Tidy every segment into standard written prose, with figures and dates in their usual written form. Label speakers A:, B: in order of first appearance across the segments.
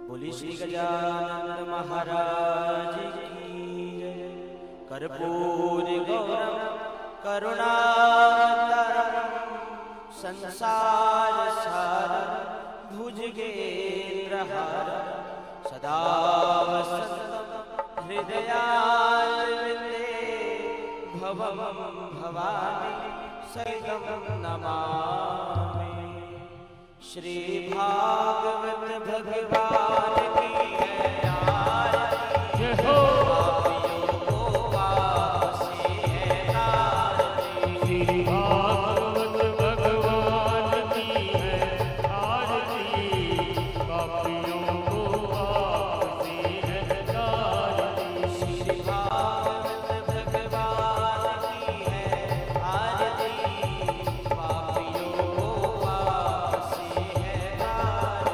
A: बोली श्री गजानन महाराज की जय। कर्पूर गौरम करुणावतारम संसार सारम भुजगेन्द्रहारम सदा वसन्तं हृदयारविन्दे भवं भवानी सहितं नमामि। श्री भागवत भगवान की है आरती, जय हो। पापियों को वापसी है आरती। श्री भागवत भगवान की है आरती, पापियों को वापसी है आरती। श्री भागवत भगवान की है आरती, पापियों को वापसी है आरती।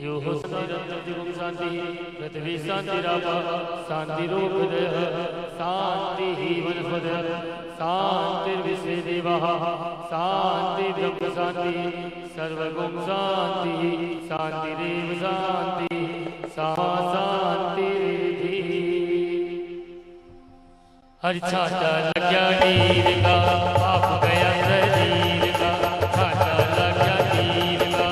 B: यो हो शांति शांति पृथ्वी शांतिरापा शांतिरूपदयः शांतिः वनस्पतयः शांतिर्विश्वे देवाः शांति ब्रह्म शांति सर्वगुण शांति शांतिरेव शांति सा शांतिरिति। हर छाता लग गया नीर का आप गया शरीर का छाता लग गया नीर का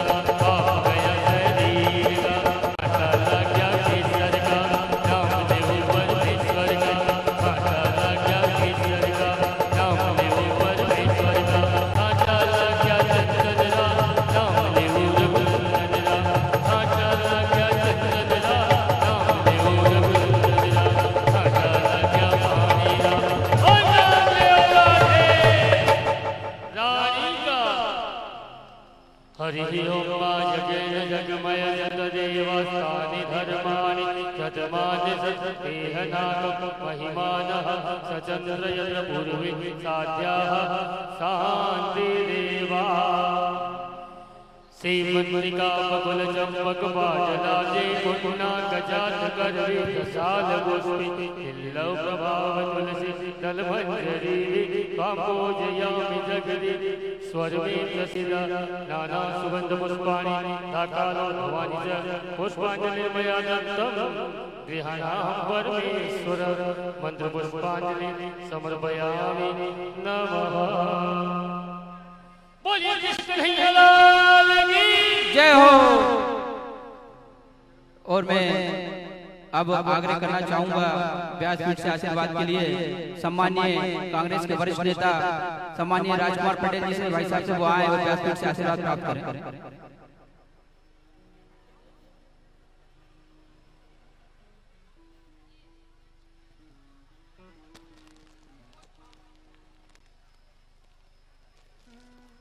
B: आप गया शरीर का छाता लग गया केसर का नाम ले परमेश्वर का छाता लग गया केसर का नाम ले परमेश्वर का छाता लग गया चंद्रा नाम ले रघुनंदना छाता लग गया चंद्रा नाम ले रघुनंदना छाता लग गया पानी हरि ओम जगेन जगमय जतदेवस्थानि धर्माणि शतमानि सतेहनाक महिमानः सचन्द्र यत्र पूर्वे साध्याः शान्तिरेवा श्रीमन्त्रिका बकुल चंपक बाजलाजे गुणा गजात करवे दशाल गोस्वी तिल्लव प्रभाव तुलसी दल मंजरी काम्बोजयामि जगदि स्वर्वेत सिदा नाना सुगंध पुष्पाणि दाकालो भवानी च पुष्पांजलि मया दत्तम गृहाणां परमेश्वर मंत्र पुष्पांजलि समर्पयामि नमः। बोलिए कृष्ण कन्हैया की
A: जय हो। और मैं अब आग्रह करना चाहूंगा व्यासपीठ से आशीर्वाद के लिए सम्मानीय कांग्रेस के वरिष्ठ नेता सम्मानीय राजकुमार पटेल जी से, भाई साहब से वो आए और व्यासपीठ से आशीर्वाद प्राप्त करें।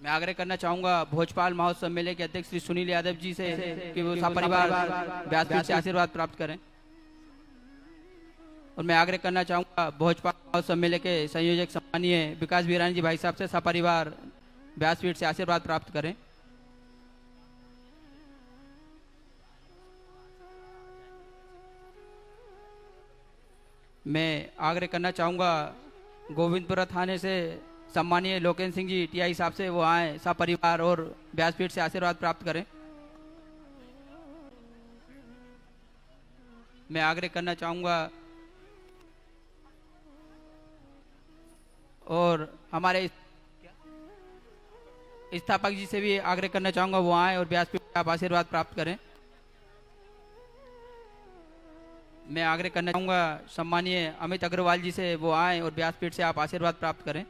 A: मैं आग्रह करना चाहूंगा भोजपाल महोत्सव मेले के अध्यक्ष श्री सुनील यादव जी से कि वो सपरिवार व्यासपीठ से आशीर्वाद प्राप्त करें। और मैं आग्रह करना चाहूंगा भोजपाल महोत्सव मेले के संयोजक सम्मानीय विकास वीरानी जी भाई साहब से सपरिवार व्यासपीठ से आशीर्वाद प्राप्त करें। मैं आग्रह करना चाहूंगा गोविंदपुरा थाने से सम्मानीय लोकेन सिंह जी टीआई साहब से वो आए सपरिवार और व्यासपीठ से आशीर्वाद प्राप्त करें। मैं आग्रह करना चाहूंगा और हमारे स्थापक जी से भी आग्रह करना चाहूंगा वो आए और व्यासपीठ से आप आशीर्वाद प्राप्त करें। मैं आग्रह करना चाहूंगा सम्मानीय अमित अग्रवाल जी से वो आए और व्यासपीठ से आप आशीर्वाद प्राप्त करें।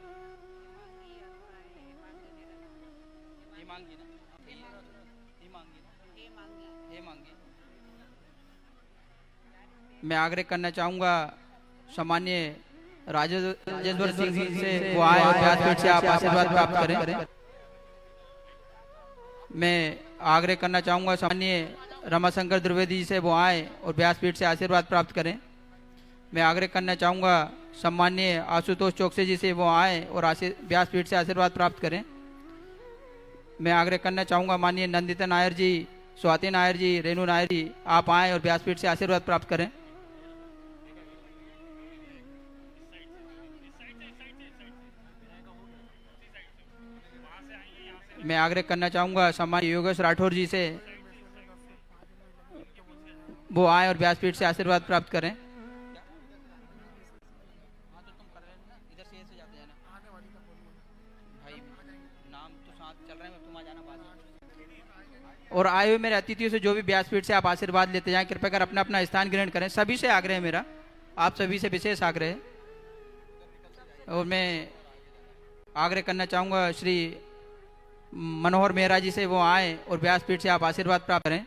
A: मैं आग्रह करना चाहूंगा सम्मानीय राजेश्वर सिंह जी से वो आए और व्यासपीठ से आप आशीर्वाद प्राप्त करें। मैं आग्रह करना चाहूंगा सम्मानीय रमाशंकर द्विवेदी जी से वो आए और व्यासपीठ से आशीर्वाद प्राप्त करें। मैं आग्रह करना चाहूंगा सम्मानीय आशुतोष चौकसे जी से वो आए और व्यासपीठ से आशीर्वाद प्राप्त करें। मैं आग्रह करना चाहूंगा माननीय नंदिता नायर जी, स्वाति नायर जी, रेणु नायर जी, आप आए और व्यासपीठ से आशीर्वाद प्राप्त करें। मैं आग्रह करना चाहूंगा सम्मानीय योगेश राठौर जी से वो आए और व्यासपीठ से आशीर्वाद प्राप्त करें। और आए हुए मेरे अतिथियों से जो भी व्यासपीठ से आप आशीर्वाद लेते जाएं, कृपया कर अपना अपना स्थान ग्रहण करें। सभी से आग्रह है मेरा, आप सभी से विशेष आग्रह है। और मैं आग्रह करना चाहूंगा श्री मनोहर मेहरा जी से वो आए और व्यासपीठ से आप आशीर्वाद प्राप्त करें।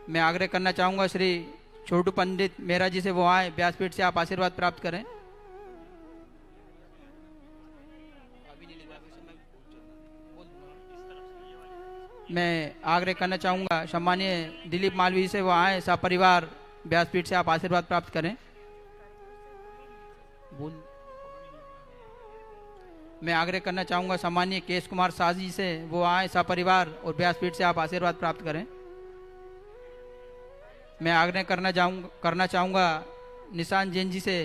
A: मैं आग्रह करना चाहूंगा श्री छोटू पंडित मेहरा जी से वो आए, व्यासपीठ से आप आशीर्वाद प्राप्त करें। मैं आग्रह करना चाहूंगा सम्मानीय दिलीप मालवीय से वो आए, सपरिवार व्यासपीठ से आप आशीर्वाद प्राप्त करें। मैं आग्रह करना चाहूँगा सम्मानीय केश कुमार शाह जी से, वो आए सपरिवार और व्यासपीठ से आप आशीर्वाद प्राप्त करें। मैं आग्रह करना चाहूँगा निशान जैन जी से,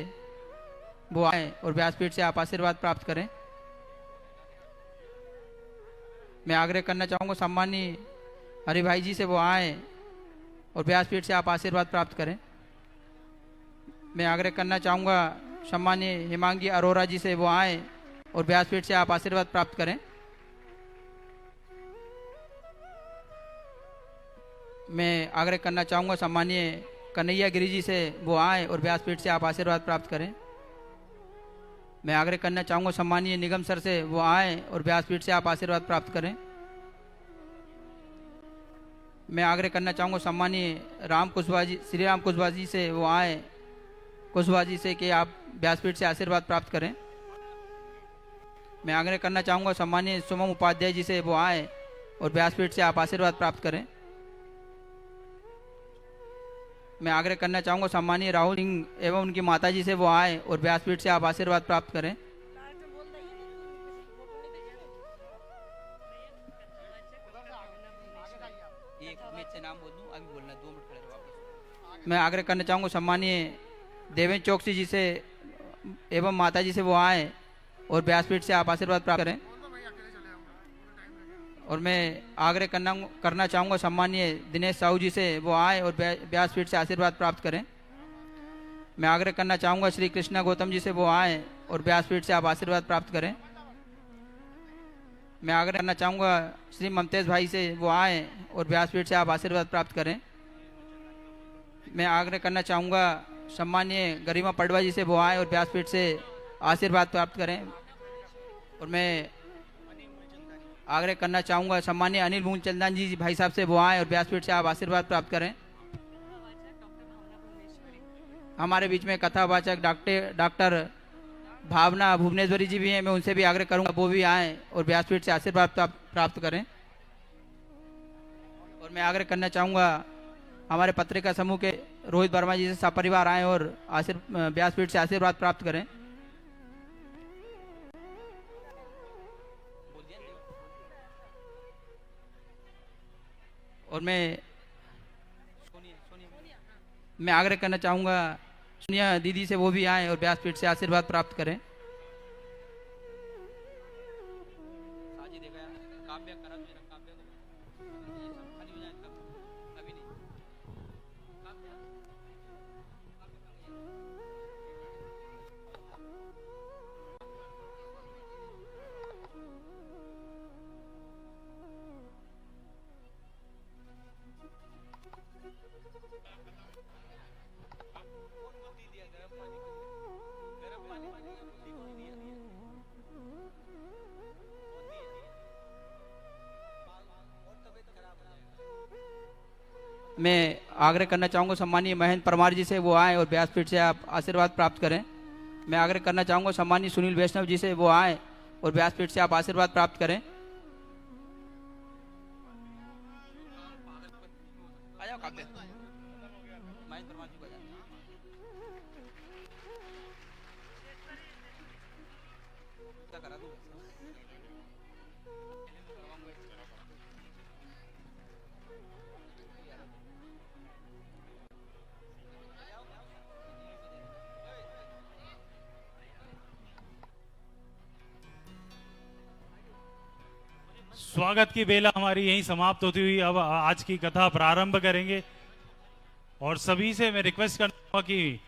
A: वो आए और व्यासपीठ से आप आशीर्वाद प्राप्त करें। मैं आग्रह करना चाहूँगा सम्मानीय हरिभाई जी से, वो आए और व्यासपीठ से आप आशीर्वाद प्राप्त करें। मैं आग्रह करना चाहूँगा सम्मानीय हिमांगी अरोरा जी से, वो आए और व्यासपीठ से आप आशीर्वाद प्राप्त करें। मैं आग्रह करना चाहूँगा सम्मानीय कन्हैया गिरी जी से, वो आए और व्यासपीठ से आप आशीर्वाद प्राप्त करें। मैं आग्रह करना चाहूँगा सम्मानीय निगम सर से, वो आए और व्यासपीठ से आप आशीर्वाद प्राप्त करें। मैं आग्रह करना चाहूँगा सम्मानीय राम कुशवाहा जी, श्री राम कुशवाहा जी से, वो आए कुशवाहा जी से कि आप व्यासपीठ से आशीर्वाद प्राप्त करें। मैं आग्रह करना चाहूँगा सम्मानीय सुमन उपाध्याय जी से, वो आए और व्यासपीठ से आप आशीर्वाद प्राप्त करें। मैं आग्रह करना चाहूँगा सम्मानीय राहुल सिंह एवं उनकी माता जी से, वो आए और व्यासपीठ से आप आशीर्वाद प्राप्त करें। मैं आग्रह करना चाहूँगा सम्मानीय देवेंद्र चौकसी जी से एवं माता जी से, वो आए और व्यासपीठ से आप आशीर्वाद प्राप्त करें। और मैं आग्रह करना चाहूँगा सम्मानीय दिनेश साहू जी से, वो आए और व्यासपीठ से आशीर्वाद प्राप्त करें। मैं आग्रह करना चाहूँगा श्री कृष्णा गौतम जी से, वो आए और व्यासपीठ से आप आशीर्वाद प्राप्त करें। मैं आग्रह करना चाहूँगा श्री ममतेज भाई से, वो आए और व्यासपीठ से आप आशीर्वाद प्राप्त करें। मैं आग्रह करना चाहूँगा सम्मानीय गरिमा पडवा जी से, वो आए और व्यासपीठ से आशीर्वाद प्राप्त करें। और मैं आग्रह करना चाहूँगा सम्मानीय अनिल मूलचंदान जी भाई साहब से, वो आए और व्यासपीठ से आप आशीर्वाद प्राप्त करें। हमारे बीच में कथावाचक डॉक्टर भावना भुवनेश्वरी जी भी हैं, मैं उनसे भी आग्रह करूँगा वो भी आए और व्यासपीठ से आशीर्वाद प्राप्त करें। और मैं आग्रह करना चाहूँगा हमारे पत्रिका समूह के रोहित वर्मा जी से सपरिवार आए और व्यासपीठ से आशीर्वाद प्राप्त करें। और मैं आग्रह करना चाहूँगा सोनिया दीदी से, वो भी आए और व्यासपीठ से आशीर्वाद प्राप्त करें। मैं आग्रह करना चाहूँगा सम्मानीय महेंद्र परमार जी से, वो आए और व्यासपीठ से आप आशीर्वाद प्राप्त करें। मैं आग्रह करना चाहूँगा सम्मानीय सुनील वैष्णव जी से, वो आए और व्यासपीठ से आप आशीर्वाद प्राप्त करें।
C: स्वागत की बेला हमारी यहीं समाप्त होती हुई अब आज की कथा प्रारंभ करेंगे। और सभी से मैं रिक्वेस्ट करूंगा कि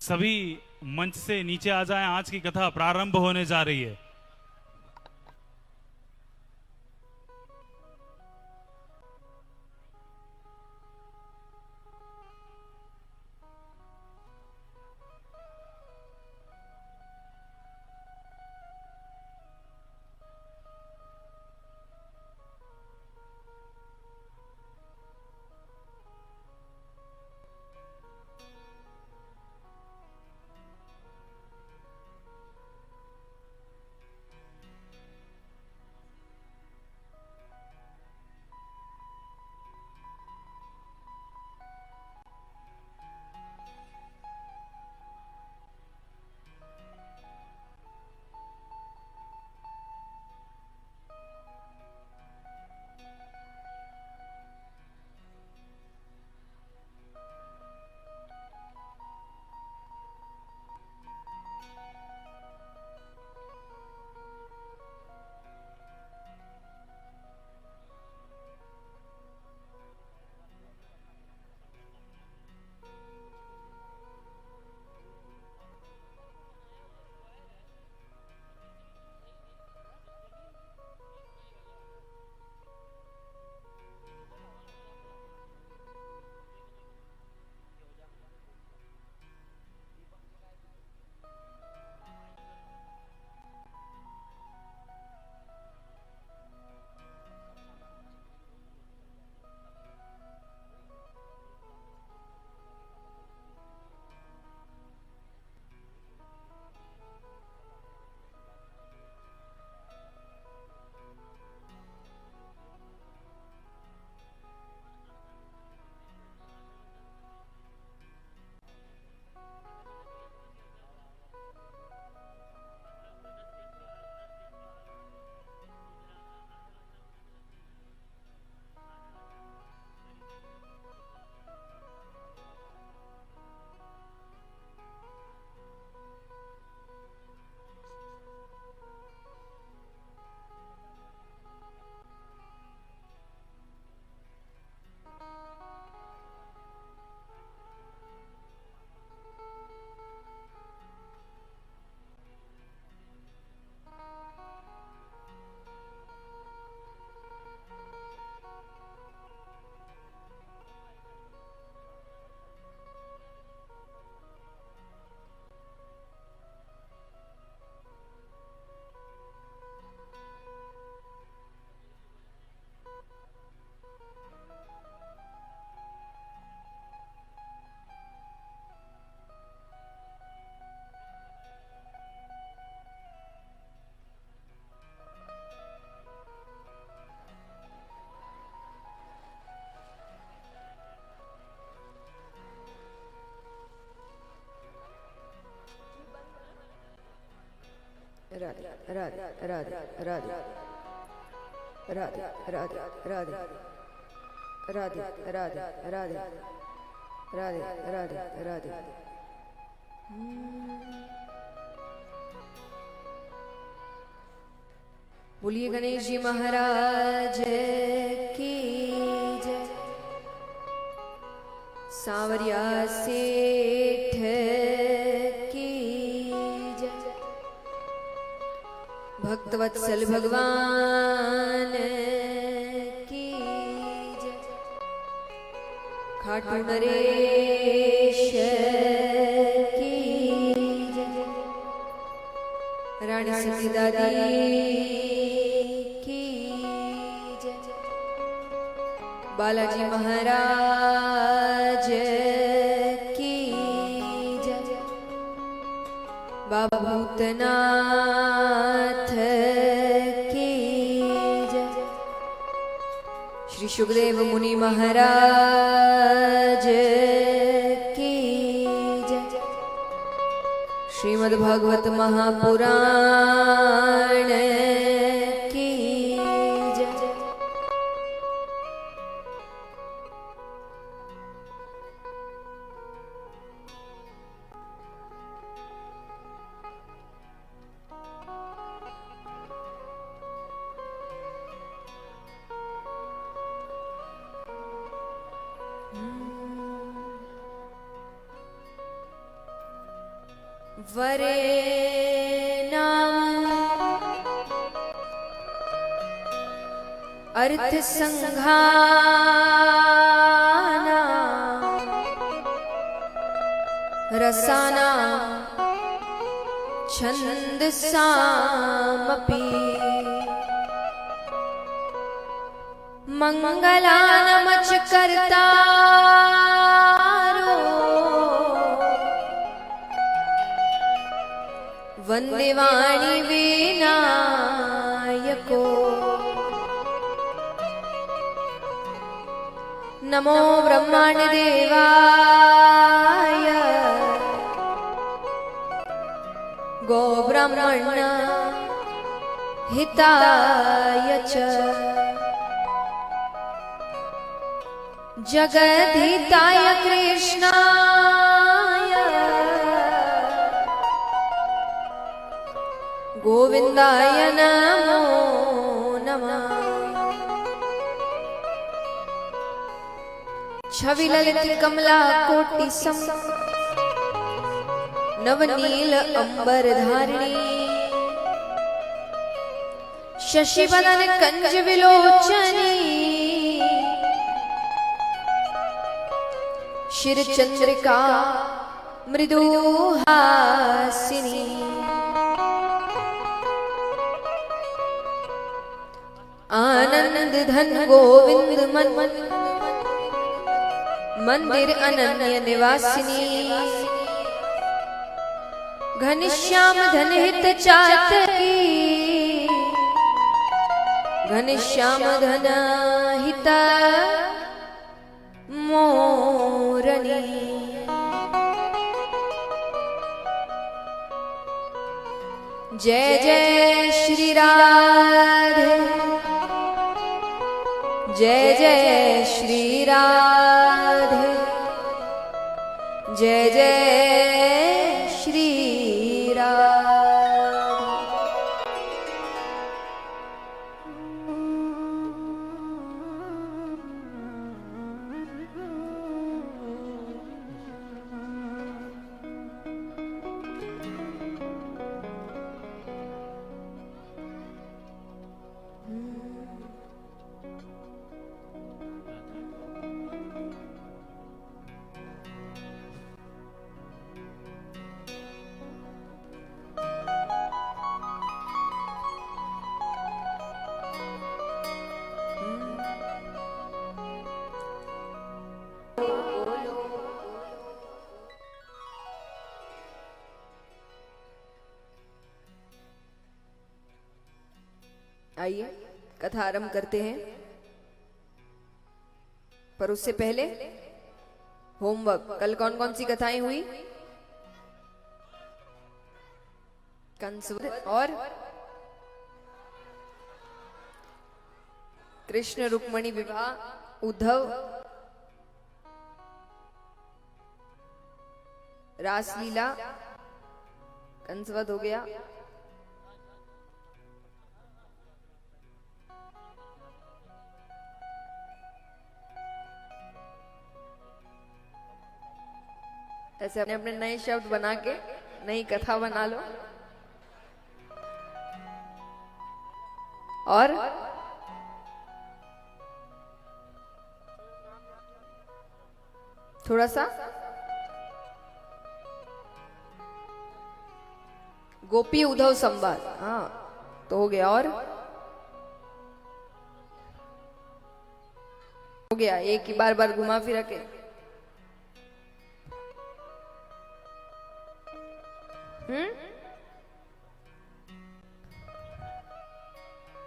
C: सभी मंच से नीचे आ जाएं, आज की कथा प्रारंभ होने जा रही है।
D: राधे राधे राधे राधे राधे राधे राधे राधे राधे राधे राधे राधे राधे। बोलिए गणेश जी महाराज की जय। सांवरिया सेठ की जय। भक्तवत्सल भगवान की जय। खाटू नरेश की जय। रानी सती दादी की जय। बालाजी महाराज की जय। बाबा भूतनाथ की जय। श्री सुखदेव मुनि महाराज की जय। श्रीमद् भागवत महापुराण की जय। वरे नाम अर्थ संघाना रसाना छंद सामपि मंगलानमच करतारो वंदे वाणी विनायको। नमो ब्रह्मांड देवाय गो ब्राह्मण हिताय च जगद्धिताय कृष्णाय गोविंदाय नमो नमः। छवि ललित कमला कोटि सम नवनील अंबर धारिणी शशि वदन कंज विलोचनी शिर चंद्रिका मृदुहासिनी आनंद धन गोविंद मन मंदिर अनन्य निवासिनी घनश्याम धन हित चातकी घनश्याम धन हित मोरनी। जय जय श्री राधे जय जय श्री राधे जय जय श्री राधे। आइए कथा आरंभ करते हैं, पर उससे पहले होमवर्क। कल कौन कौन सी कथाएं हुई? कंसवध और कृष्ण रुक्मणी विवाह, उद्धव, रासलीला, कंसवध हो गया। ऐसे अपने अपने नए शब्द बना के नई कथा बना लो। और थोड़ा सा गोपी उद्धव संवाद, हाँ तो हो गया। और हो गया, एक ही बार बार घुमा फिरा के।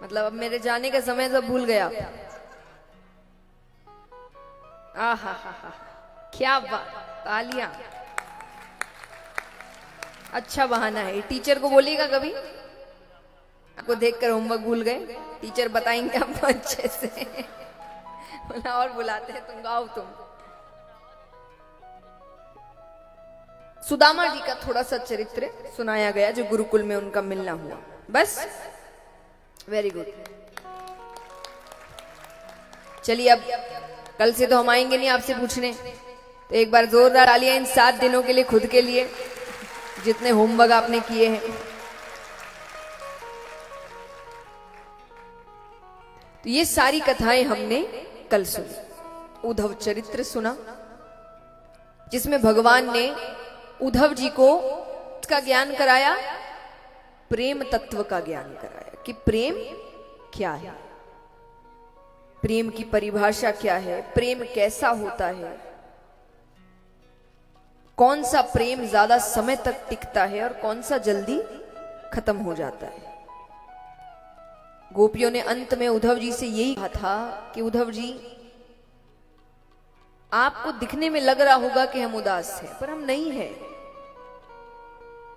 D: मतलब अब मेरे जाने का समय सब भूल गया। आहा हा हा, क्या बात, तालियां। अच्छा बहाना है। टीचर को बोलिएगा कभी आपको देखकर होमवर्क भूल गए, टीचर बताएंगे आपको अच्छे से। बोला और बुलाते हैं, तुम गाओ तुम। सुदामा जी का थोड़ा सा चरित्र सुनाया गया जो गुरुकुल में उनका मिलना हुआ, बस। Very good. चलिए अब कल से तो हम आएंगे नहीं आपसे पूछने, तो एक बार जोरदार तालियां इन 7 दिनों के लिए खुद के लिए, जितने होमवर्क आपने किए हैं। तो ये सारी कथाएं हमने कल सुनी। उद्धव चरित्र सुना जिसमें भगवान ने उद्धव जी को इसका ज्ञान कराया, प्रेम तत्व का ज्ञान कराया कि प्रेम क्या है, प्रेम की परिभाषा क्या है, प्रेम कैसा होता है, कौन सा प्रेम ज्यादा समय तक टिकता है और कौन सा जल्दी खत्म हो जाता है। गोपियों ने अंत में उद्धव जी से यही कहा था कि उद्धव जी, आपको दिखने में लग रहा होगा कि हम उदास हैं, पर हम नहीं हैं।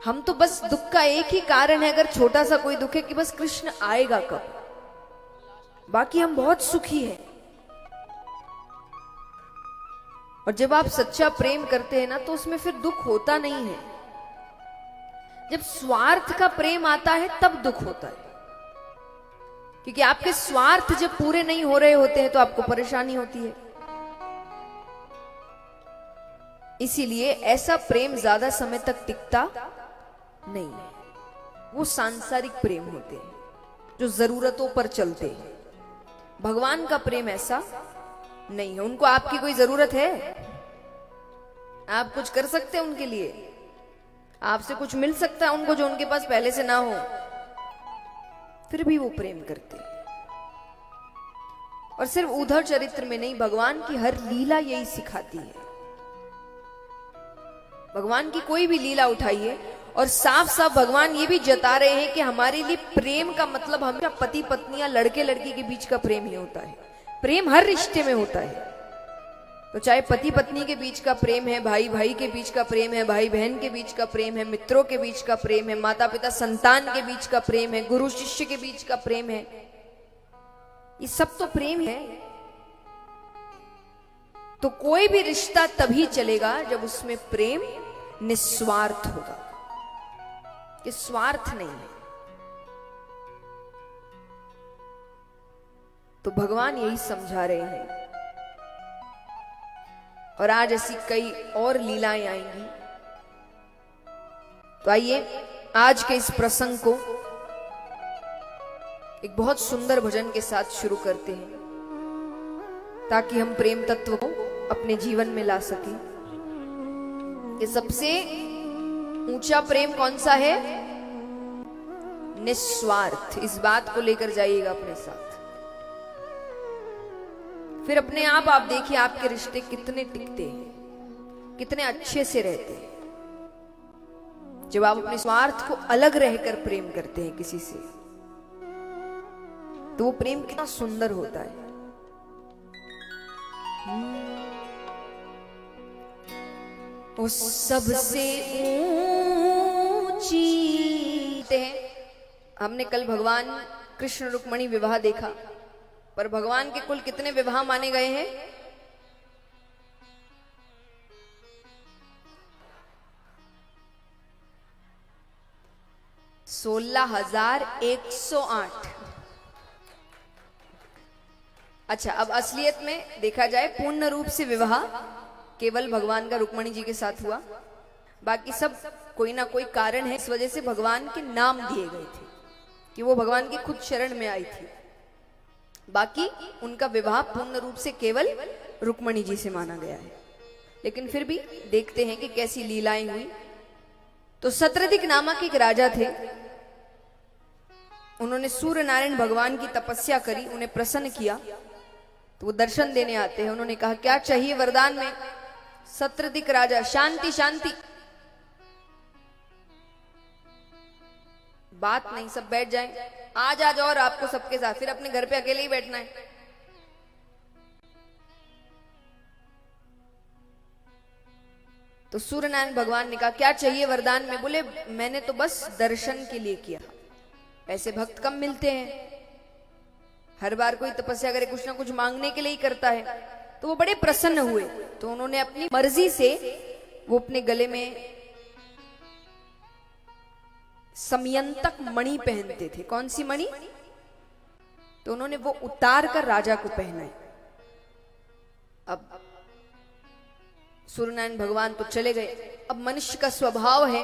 D: हम तो बस दुख का एक ही कारण है, अगर छोटा सा कोई दुख है, कि बस कृष्ण आएगा कब, बाकी हम बहुत सुखी हैं। और जब आप सच्चा प्रेम करते हैं ना, तो उसमें फिर दुख होता नहीं है। जब स्वार्थ का प्रेम आता है तब दुख होता है, क्योंकि आपके स्वार्थ जब पूरे नहीं हो रहे होते हैं तो आपको परेशानी होती है। इसीलिए ऐसा प्रेम ज्यादा समय तक टिकता नहीं है। वो सांसारिक प्रेम होते हैं जो जरूरतों पर चलते हैं। भगवान का प्रेम ऐसा नहीं है। उनको आपकी कोई जरूरत है? आप कुछ कर सकते हैं उनके लिए? आपसे कुछ मिल सकता है उनको जो उनके पास पहले से ना हो? फिर भी वो प्रेम करते हैं। और सिर्फ उद्धव चरित्र में नहीं, भगवान की हर लीला यही सिखाती है। भगवान की कोई भी लीला उठाइए और साफ साफ भगवान ये भी जता रहे हैं कि हमारे लिए प्रेम का मतलब हमेशा पति पत्नियां, लड़के लड़की के बीच का प्रेम ही होता है। प्रेम हर रिश्ते में होता है। तो चाहे पति पत्नी के बीच का प्रेम है, भाई भाई के बीच का प्रेम है, भाई बहन के बीच का प्रेम है, मित्रों के बीच का प्रेम है, माता पिता संतान के बीच का प्रेम है, गुरु शिष्य के बीच का प्रेम है, ये सब तो प्रेम है। तो कोई भी रिश्ता तभी चलेगा जब उसमें प्रेम निस्वार्थ होगा, कि स्वार्थ नहीं है। तो भगवान यही समझा रहे हैं। और आज ऐसी कई और लीलाएं आएंगी। तो आइए आज के इस प्रसंग को एक बहुत सुंदर भजन के साथ शुरू करते हैं, ताकि हम प्रेम तत्व को अपने जीवन में ला सकें। कि सबसे ऊंचा प्रेम कौन सा है? निस्वार्थ। इस बात को लेकर जाइएगा अपने साथ। फिर अपने आप देखिए आपके रिश्ते कितने टिकते हैं, कितने अच्छे से रहते हैं। जब आप अपने स्वार्थ को अलग रहकर प्रेम करते हैं किसी से, तो वो प्रेम कितना सुंदर होता है। वो सबसे ऊंची चलते हैं। हमने कल भगवान कृष्ण रुक्मणी विवाह देखा, पर भगवान के कुल कितने विवाह माने गए हैं? 16,108। अच्छा, अब असलियत में देखा जाए पूर्ण रूप से विवाह केवल भगवान का रुक्मणी जी के साथ हुआ, बाकी सब कोई ना कोई कारण है, इस वजह से भगवान के नाम दिए गए थे कि वो भगवान की खुद शरण में आई थी। बाकी उनका विवाह पूर्ण रूप से केवल रुक्मणी जी से माना गया है। लेकिन फिर भी देखते हैं कि कैसी लीलाएं हुई। तो सत्रधिक नामक एक राजा थे, उन्होंने सूर्य नारायण भगवान की तपस्या करी, उन्हें प्रसन्न किया, तो वो दर्शन देने आते हैं। उन्होंने कहा क्या चाहिए वरदान में? सत्रधिक राजा, शांति शांति, बात नहीं, सब बैठ जाएं। आज और आपको सबके साथ, फिर अपने घर पे अकेले ही बैठना है। तो सूर्य नारायण भगवान ने कहा क्या चाहिए वरदान में? बोले मैंने तो बस दर्शन के लिए किया, ऐसे भक्त कम मिलते हैं, हर बार कोई तपस्या करे कुछ ना कुछ मांगने के लिए ही करता है। तो वो बड़े प्रसन्न हुए, तो उन्होंने अपनी मर्जी से वो अपने गले में समयंतक मणि पहनते थे। कौन सी मणि? तो उन्होंने वो उतार कर राजा को पहनाए। अब सूर्यनारायण भगवान तो चले गए। अब मनुष्य का स्वभाव है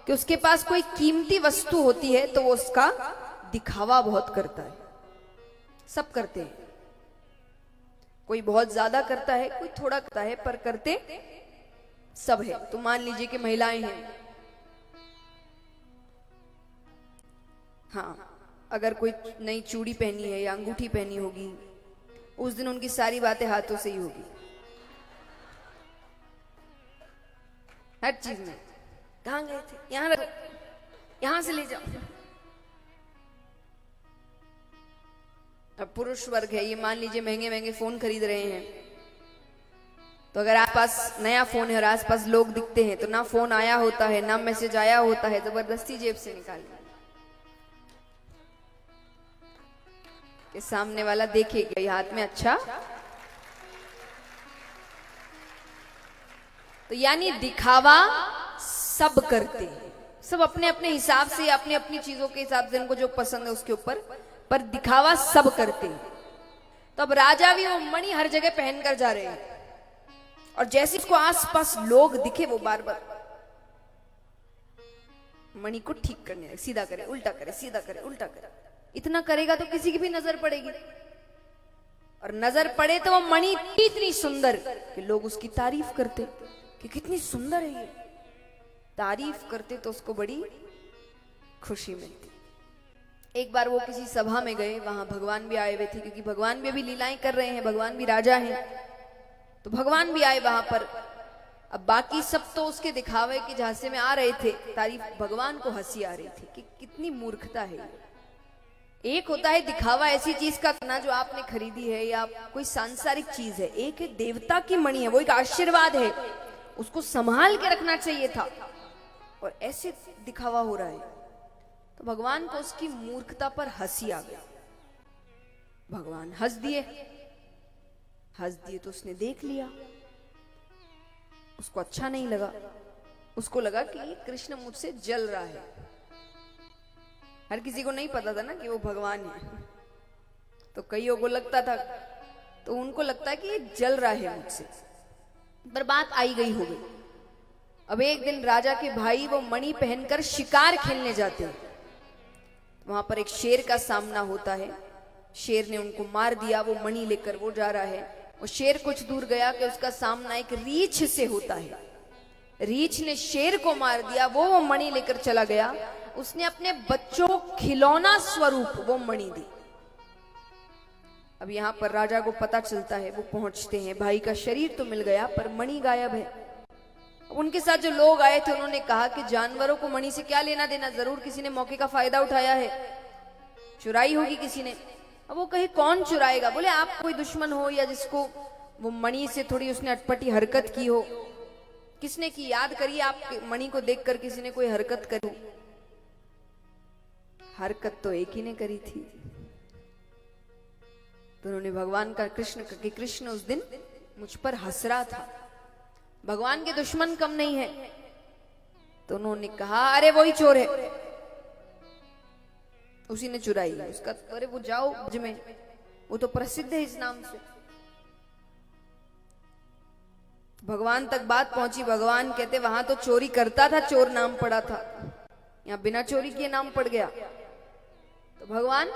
D: कि उसके पास कोई कीमती वस्तु होती है तो वो उसका दिखावा बहुत करता है। सब करते हैं, कोई बहुत ज्यादा करता है, कोई थोड़ा करता है, पर करते सब है। तो मान लीजिए कि महिलाएं हैं, हाँ, अगर कोई नई चूड़ी पहनी है या अंगूठी पहनी होगी, उस दिन उनकी सारी बातें हाथों से ही होगी, हर चीज में। कहाँ गए थे? यहाँ रखो, यहां से ले जाओ। अब पुरुष वर्ग है, ये मान लीजिए महंगे महंगे फोन खरीद रहे हैं, तो अगर आप पास नया फोन है और आसपास लोग दिखते हैं, तो ना फोन आया होता है ना मैसेज आया होता है, जबरदस्ती जेब से निकाल के सामने वाला देखेगा ये हाथ में, अच्छा। तो यानी दिखावा सब करते हैं, सब अपने अपने हिसाब से, अपनी अपनी चीजों के हिसाब से, उनको जो पसंद है उसके ऊपर, पर दिखावा सब करते हैं। तो अब राजा भी वो मणि हर जगह पहन कर जा रहे हैं, और जैसे उसको आसपास लोग दिखे वो बार बार मणि को ठीक करने लगे, सीधा करे उल्टा करे, सीधा करे उल्टा करे। इतना करेगा तो किसी की भी नजर पड़ेगी, और नजर पड़े तो वो मणि इतनी सुंदर कि लोग उसकी तारीफ करते कि कितनी सुंदर है ये। तारीफ करते तो उसको बड़ी खुशी मिलती। एक बार वो किसी सभा में गए, वहां भगवान भी आए हुए थे, क्योंकि भगवान भी अभी लीलाएं कर रहे हैं, भगवान भी राजा हैं, तो भगवान भी आए वहां पर। अब बाकी सब तो उसके दिखावे के झांसे में आ रहे थे, तारीफ, भगवान को हंसी आ रही थी कि कितनी मूर्खता है ये। एक होता है दिखावा ऐसी चीज का करना जो आपने खरीदी है या कोई सांसारिक चीज है, एक है देवता की मणि है, वो एक आशीर्वाद है, उसको संभाल के रखना चाहिए था, और ऐसे दिखावा हो रहा है। तो भगवान को उसकी मूर्खता पर हंसी आ गई। भगवान हंस दिए तो उसने देख लिया, उसको अच्छा नहीं लगा, उसको लगा कि ये कृष्ण मुझसे जल रहा है। हर किसी को नहीं पता था ना कि वो भगवान है, तो कईयों को लगता था, तो उनको लगता है कि ये जल रहा है मुझसे, पर बात आई गई हो गई। अब एक दिन राजा के भाई वो मणि पहनकर शिकार खेलने जाते हैं, वहां पर एक शेर का सामना होता है, शेर ने उनको मार दिया, वो मणि लेकर वो जा रहा है। वो शेर कुछ दूर गया कि उसका सामना एक रीछ से होता है, रीछ ने शेर को मार दिया, वो मणि लेकर चला गया, उसने अपने बच्चों को खिलौना स्वरूप वो मणि दी। अब यहां पर राजा को पता चलता है, वो पहुंचते हैं, भाई का शरीर तो मिल गया पर मणि गायब है। उनके साथ जो लोग आए थे उन्होंने कहा कि जानवरों को मणि से क्या लेना देना, जरूर किसी ने मौके का फायदा उठाया है, चुराई होगी किसी ने। अब वो कहे कौन चुराएगा? बोले आप कोई दुश्मन हो या जिसको वो मणि से थोड़ी उसने अटपटी हरकत की हो, किसने की? याद करिए, आप मणि को देखकर किसी ने कोई हरकत करी। हरकत तो एक ही ने करी थी। तो उन्होंने भगवान का कि कृष्ण उस दिन मुझ पर हंस रहा था, भगवान के दुश्मन कम नहीं है। तो उन्होंने कहा अरे वही चोर है, उसी ने चुराई है उसका। अरे वो जाओ ब्रज में, वो तो प्रसिद्ध है इस नाम से। भगवान तक बात पहुंची। भगवान कहते वहां तो चोरी करता था, चोर नाम पड़ा था, यहाँ बिना चोरी किए नाम पड़ गया। तो भगवान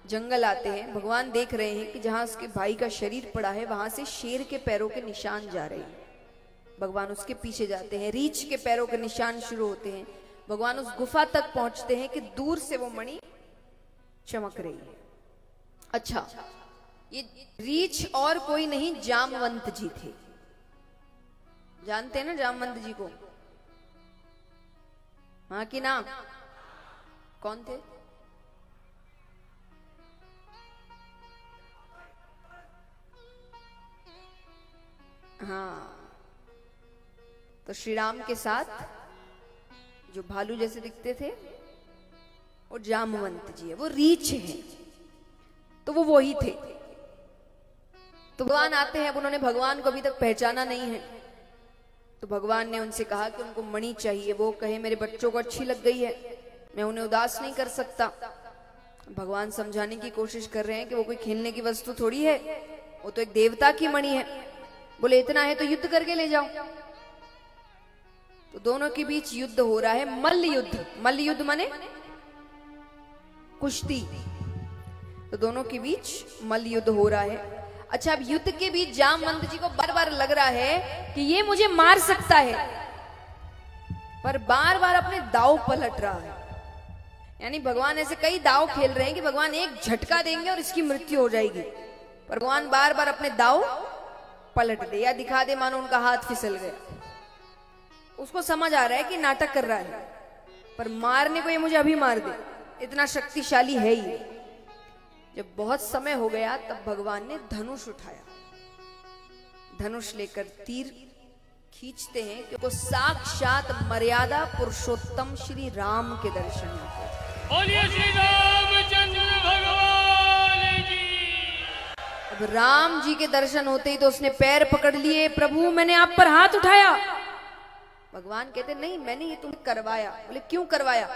D: जंगल आते हैं, भगवान देख रहे हैं कि जहां उसके भाई का शरीर पड़ा है वहां से शेर के पैरों के निशान जा रहे हैं। भगवान उसके पीछे जाते हैं, रीछ के पैरों के निशान शुरू होते हैं। भगवान उस गुफा तक पहुंचते हैं कि दूर से वो मणि चमक रही है। अच्छा, ये रीछ और कोई नहीं जामवंत जी थे। जानते हैं ना जामवंत जी को? हाँ कि ना? कौन थे? हाँ, तो श्री राम के साथ जो भालू जैसे दिखते थे वो जामवंत जी है, वो रीछ है। तो वो वही थे। तो भगवान आते हैं, अब उन्होंने भगवान को अभी तक पहचाना नहीं है। तो भगवान ने उनसे कहा कि उनको मणि चाहिए। वो कहे मेरे बच्चों को अच्छी लग गई है, मैं उन्हें उदास नहीं कर सकता। भगवान समझाने की कोशिश कर रहे हैं कि वो कोई खेलने की वस्तु थोड़ी है, वो तो एक देवता की मणि है। बोले इतना है तो युद्ध करके ले जाओ। तो दोनों के बीच युद्ध हो रहा है, मल्ल युद्ध। मल्ल युद्ध माने कुश्ती। तो दोनों के बीच मल्ल युद्ध हो रहा है। अच्छा, अब युद्ध के बीच जामवंत जी को बार बार लग रहा है कि ये मुझे मार सकता है, पर बार बार अपने दाव पलट रहा है। यानी भगवान ऐसे कई दाव खेल रहे हैं कि भगवान एक झटका देंगे और इसकी मृत्यु हो जाएगी, पर भगवान बार बार अपने दाव पलट दे या दिखा दे मानो उनका हाथ फिसल गया। उसको समझ आ रहा है कि नाटक कर रहा है, पर मारने को ये मुझे अभी मार दे, इतना शक्तिशाली है ये। जब बहुत समय हो गया तब भगवान ने धनुष उठाया। धनुष लेकर तीर खींचते हैं कि वो साक्षात मर्यादा पुरुषोत्तम श्री राम के दर्शन होते हैं।
B: बोलिए श्री रामचंद्र भगवान की।
D: अब राम जी के दर्शन होते ही तो उसने पैर पकड़ लिए, प्रभु मैंने आप पर हाथ उठाया। भगवान कहते नहीं, मैंने ये तुम्हें करवाया। बोले क्यों करवाया?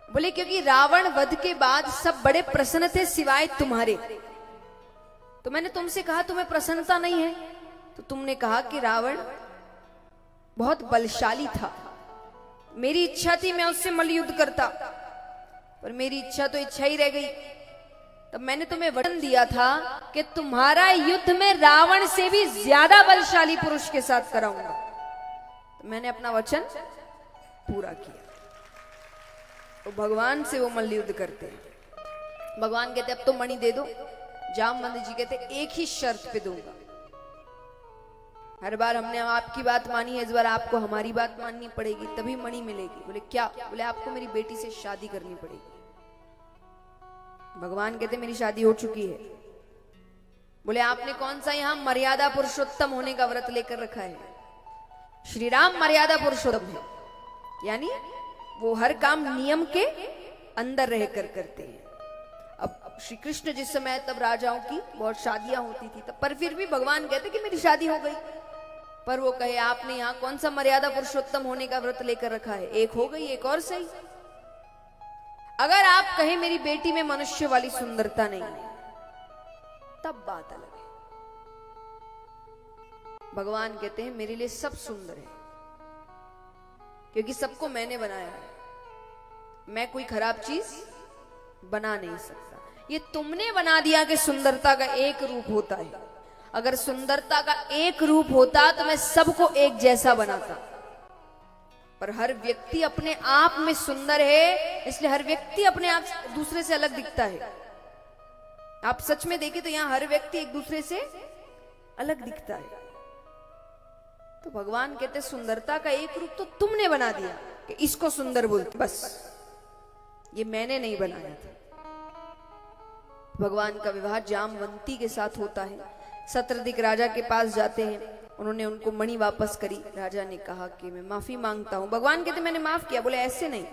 D: बोले क्योंकि रावण वध के बाद सब बड़े प्रसन्न थे सिवाय तुम्हारे। तो मैंने तुमसे कहा तुम्हें प्रसन्नता नहीं है, तो तुमने कहा कि रावण बहुत बलशाली था, मेरी इच्छा थी मैं उससे मल्लयुद्ध करता, पर मेरी इच्छा तो इच्छा ही रह गई। तब मैंने तुम्हें वचन दिया था कि तुम्हारा युद्ध में रावण से भी ज्यादा बलशाली पुरुष के साथ कराऊंगा। तो मैंने अपना वचन पूरा किया। तो भगवान से वो मल्लयुद्ध करते हैं। भगवान कहते अब तो मणि दे दो। जामवंत जी कहते एक ही शर्त पे दूंगा। हर बार हमने आपकी बात मानी है, इस बार आपको हमारी बात माननी पड़ेगी, तभी मणि मिलेगी। बोले क्या? बोले आपको मेरी बेटी से शादी करनी पड़ेगी। भगवान कहते मेरी शादी हो चुकी है। बोले आपने कौन सा यहां मर्यादा पुरुषोत्तम होने का व्रत लेकर रखा है? श्री राम मर्यादा पुरुषोत्तम है, यानी वो हर काम नियम के अंदर रहकर करते हैं। अब श्री कृष्ण जिस समय तब राजाओं की बहुत शादियां होती थी तब, पर फिर भी भगवान कहते कि मेरी शादी हो गई। पर वो कहे आपने यहाँ कौन सा मर्यादा पुरुषोत्तम होने का व्रत लेकर रखा है? एक हो गई, एक और सही। अगर आप कहें मेरी बेटी में मनुष्य वाली सुंदरता नहीं है, तब बात अलग है। भगवान कहते हैं मेरे लिए सब सुंदर है, क्योंकि सबको मैंने बनाया है। मैं कोई खराब चीज बना नहीं सकता। ये तुमने बना दिया कि सुंदरता का एक रूप होता है। अगर सुंदरता का एक रूप होता तो मैं सबको एक जैसा बनाता, पर हर व्यक्ति अपने आप में सुंदर है, इसलिए हर व्यक्ति अपने आप दूसरे से अलग दिखता है। आप सच में देखें तो यहां हर व्यक्ति एक दूसरे से अलग दिखता है। तो भगवान कहते सुंदरता का एक रूप तो तुमने बना दिया कि इसको सुंदर बोलते, बस ये मैंने नहीं बनाया था। भगवान का विवाह जामवंती के साथ होता है। सत्रदिक राजा के पास जाते हैं, उन्होंने उनको मणि वापस करी। राजा ने कहा कि मैं माफी मांगता हूं। भगवान कहते मैंने माफ किया। बोले ऐसे नहीं,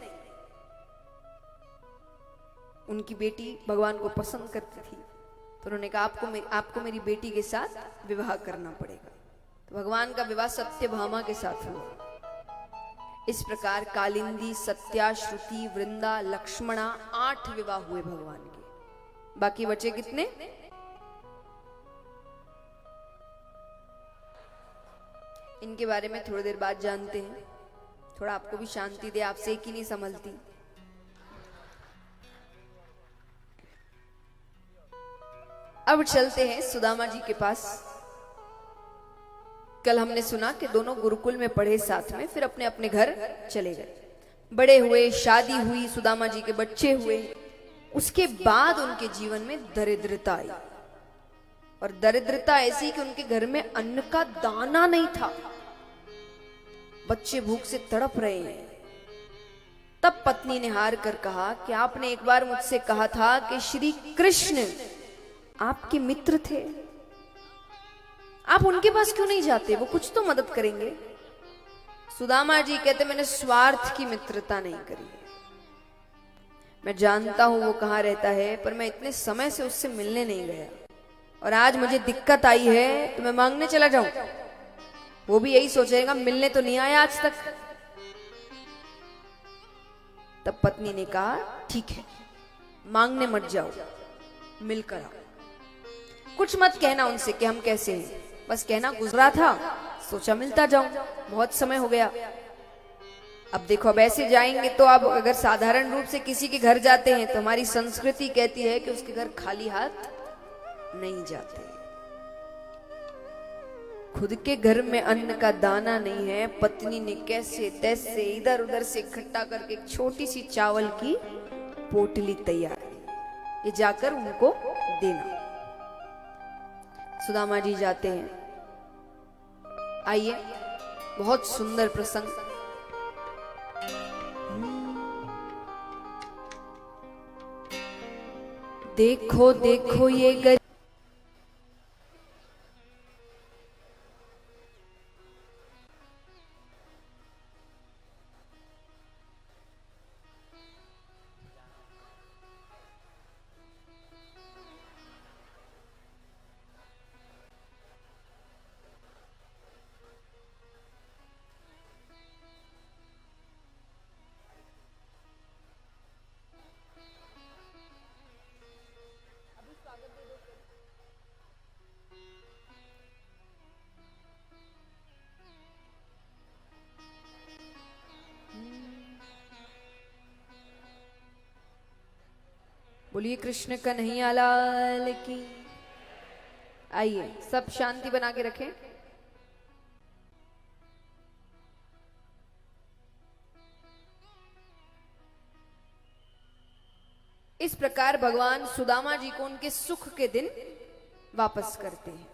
D: उनकी बेटी भगवान को पसंद करती थी, तो उन्होंने कहा आपको मेरी बेटी के साथ विवाह करना पड़ेगा। तो भगवान का विवाह सत्यभामा के साथ हुआ। इस प्रकार कालिंदी, सत्या, श्रुति, वृंदा, लक्ष्मणा 8 विवाह हुए भगवान के। बाकी बचे कितने? इनके बारे में थोड़ी देर बाद जानते हैं। थोड़ा आपको भी शांति दे, आपसे एक ही नहीं संभलती। अब चलते हैं सुदामा जी के पास। कल हमने सुना कि दोनों गुरुकुल में पढ़े साथ में, फिर अपने अपने घर चले गए, बड़े हुए, शादी हुई, सुदामा जी के बच्चे हुए। उसके बाद उनके जीवन में दरिद्रता आई, और दरिद्रता ऐसी कि उनके घर में अन्न का दाना नहीं था, बच्चे भूख से तड़प रहे हैं। तब पत्नी ने हार कर कहा कि आपने एक बार मुझसे कहा था कि श्री कृष्ण आपके मित्र थे, आप उनके पास क्यों नहीं जाते, वो कुछ तो मदद करेंगे। सुदामा जी कहते मैंने स्वार्थ की मित्रता नहीं करी, मैं जानता हूं वो कहाँ रहता है, पर मैं इतने समय से उससे मिलने नहीं गया, और आज मुझे दिक्कत आई है तो मैं मांगने चला जाऊं, वो भी यही सोचेगा मिलने तो नहीं आया आज तक। तब पत्नी ने कहा ठीक है, मांगने मत जाओ, मिलकर आओ। कुछ मत कहना उनसे कि हम कैसे हैं, बस कहना गुजरा था, सोचा मिलता जाऊं, बहुत समय हो गया। अब देखो, अब ऐसे जाएंगे तो अब अगर साधारण रूप से किसी के घर जाते हैं तो हमारी संस्कृति कहती है कि उसके घर खाली हाथ नहीं जाते। खुद के घर में अन्न का दाना नहीं है, पत्नी ने कैसे तैसे इधर उधर से इकट्ठा करके एक छोटी सी चावल की पोटली तैयार की, ये जाकर उनको देना। सुदामा जी जाते हैं। आइए, बहुत सुंदर प्रसंग। देखो देखो ये गरीब, बोलिए कृष्ण कन्हैया लाल की। आइए सब शांति बना के रखें। इस प्रकार भगवान सुदामा जी को उनके सुख के दिन वापस करते हैं।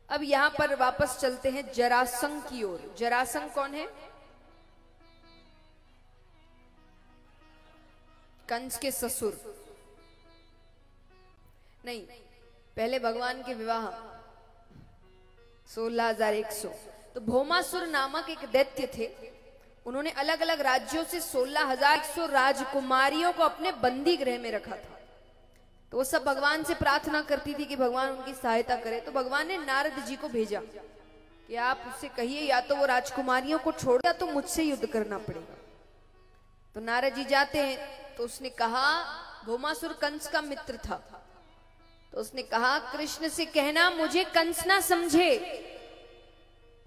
D: अब यहां पर वापस चलते हैं जरासंध की ओर। जरासंध कौन है? कंस के ससुर। नहीं, पहले भगवान के विवाह 16,100। तो भौमासुर नामक एक दैत्य थे, उन्होंने अलग अलग राज्यों से 16,100 राजकुमारियों को अपने बंदी गृह में रखा था। तो वो सब भगवान से प्रार्थना करती थी कि भगवान उनकी सहायता करे। तो भगवान ने नारद जी को भेजा कि आप उससे कहिए या तो वो राजकुमारियों को छोड़ या तो मुझसे युद्ध करना पड़ेगा। तो नारद जी जाते हैं, तो उसने कहा, भौमासुर कंस का मित्र था, तो उसने कहा कृष्ण से कहना मुझे कंस ना समझे,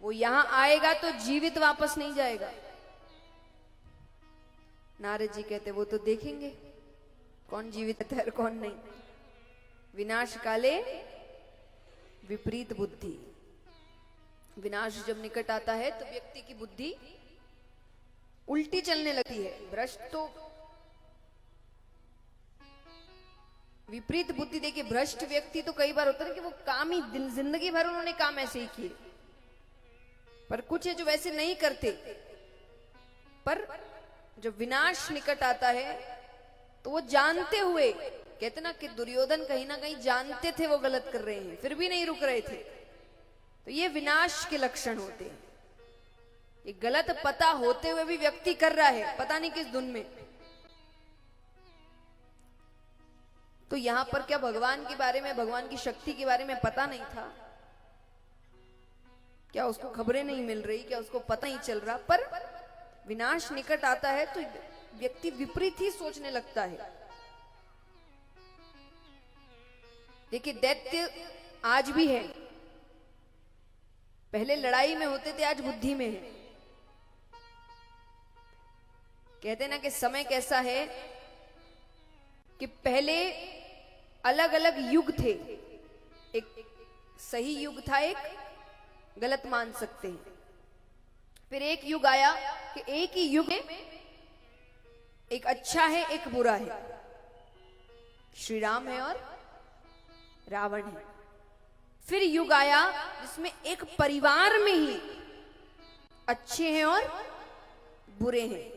D: वो यहां आएगा तो जीवित वापस नहीं जाएगा। नारद जी कहते वो तो देखेंगे कौन जीवित है और कौन नहीं। विनाश काले विपरीत बुद्धि। विनाश जब निकट आता है तो व्यक्ति की बुद्धि उल्टी चलने लगती है। भ्रष्ट तो विपरीत बुद्धि। देखिए, भ्रष्ट व्यक्ति तो कई बार होता है कि वो काम ही जिंदगी भर उन्होंने काम ऐसे ही किए, पर कुछ है जो वैसे नहीं करते, पर जब विनाश निकट आता है तो वो जानते हुए, कहते ना कि दुर्योधन कहीं ना कहीं जानते थे वो गलत कर रहे हैं, फिर भी नहीं रुक रहे थे। तो ये विनाश के लक्षण होते हैं। ये गलत पता होते हुए भी व्यक्ति कर रहा है, पता नहीं किस धुन में। तो यहां पर क्या भगवान के बारे में, भगवान की शक्ति के बारे में पता नहीं था? क्या उसको खबरें नहीं मिल रही? क्या उसको पता ही चल रहा? पर विनाश निकट आता है तो व्यक्ति विपरीत ही सोचने लगता है। देखिए, दैत्य आज भी है, पहले लड़ाई में होते थे, आज बुद्धि में है। कहते ना कि समय कैसा है कि पहले अलग अलग युग थे, एक सही युग था, एक गलत मान सकते हैं। फिर एक युग आया कि एक ही युग में एक अच्छा है, एक बुरा है, श्री राम है और रावण है। फिर युग आया जिसमें एक परिवार में ही अच्छे हैं और बुरे हैं।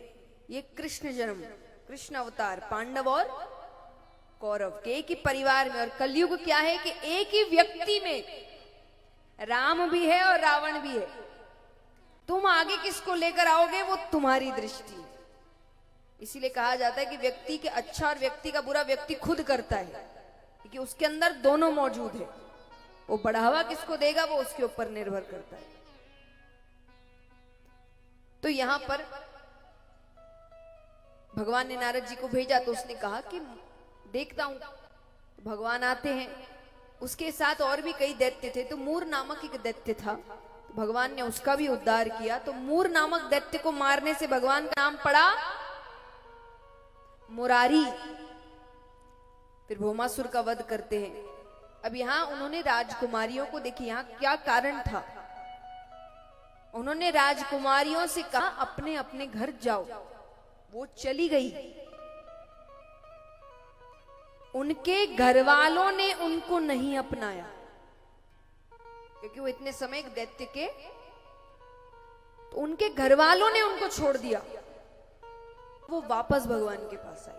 D: ये कृष्ण जन्म, कृष्ण अवतार, पांडव और कौरव के एक ही परिवार में। और कलयुग क्या है कि एक ही व्यक्ति में राम भी है और रावण भी है। तुम आगे किसको लेकर आओगे वो तुम्हारी दृष्टि है। इसीलिए कहा जाता है कि व्यक्ति के अच्छा और व्यक्ति का बुरा व्यक्ति खुद करता है, क्योंकि उसके अंदर दोनों मौजूद है। वो बढ़ावा किसको देगा वो उसके ऊपर निर्भर करता है। तो यहां पर भगवान ने नारद जी को भेजा तो उसने कहा कि देखता हूं। तो भगवान आते हैं, उसके साथ और भी कई दैत्य थे। तो मूर नामक एक दैत्य था, तो भगवान ने उसका भी उद्धार किया। तो मूर नामक दैत्य को मारने से भगवान का नाम पड़ा मुरारी। फिर भौमासुर का वध करते हैं। अब यहां उन्होंने राजकुमारियों को, देखिए यहां क्या कारण था। उन्होंने राजकुमारियों से कहा अपने अपने घर जाओ। वो चली गई। उनके घर वालों ने उनको नहीं अपनाया, क्योंकि वो इतने समय एक दैत्य के, तो उनके घर वालों ने उनको छोड़ दिया। वो वापस भगवान के पास आई।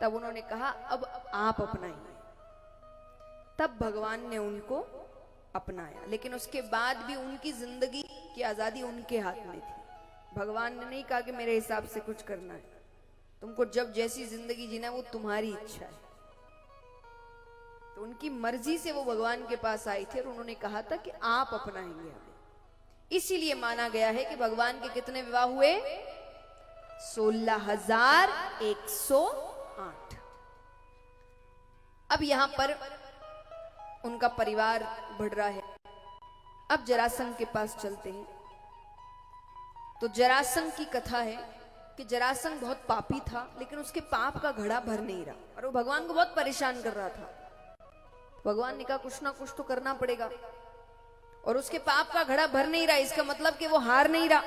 D: तब उन्होंने कहा अब आप अपनाइए। तब भगवान ने उनको अपनाया। लेकिन उसके बाद भी उनकी जिंदगी की आजादी उनके हाथ में थी। भगवान ने नहीं कहा कि मेरे हिसाब से कुछ करना है, तुमको जब जैसी जिंदगी जीना है वो तुम्हारी इच्छा है। तो उनकी मर्जी से वो भगवान के पास आई थी और उन्होंने कहा था कि आप अपनाएंगे हमें। इसीलिए माना गया है कि भगवान के कितने विवाह हुए? 16,108। अब यहां पर उनका परिवार बढ़ रहा है। अब जरासंध के पास चलते हैं। तो जरासंध की कथा है कि जरासंध बहुत पापी था, लेकिन उसके पाप का घड़ा भर नहीं रहा और वो भगवान को बहुत परेशान कर रहा था। भगवान ने कहा कुछ ना कुछ तो करना पड़ेगा, और उसके पाप का घड़ा भर नहीं रहा, इसका मतलब कि वो हार नहीं रहा।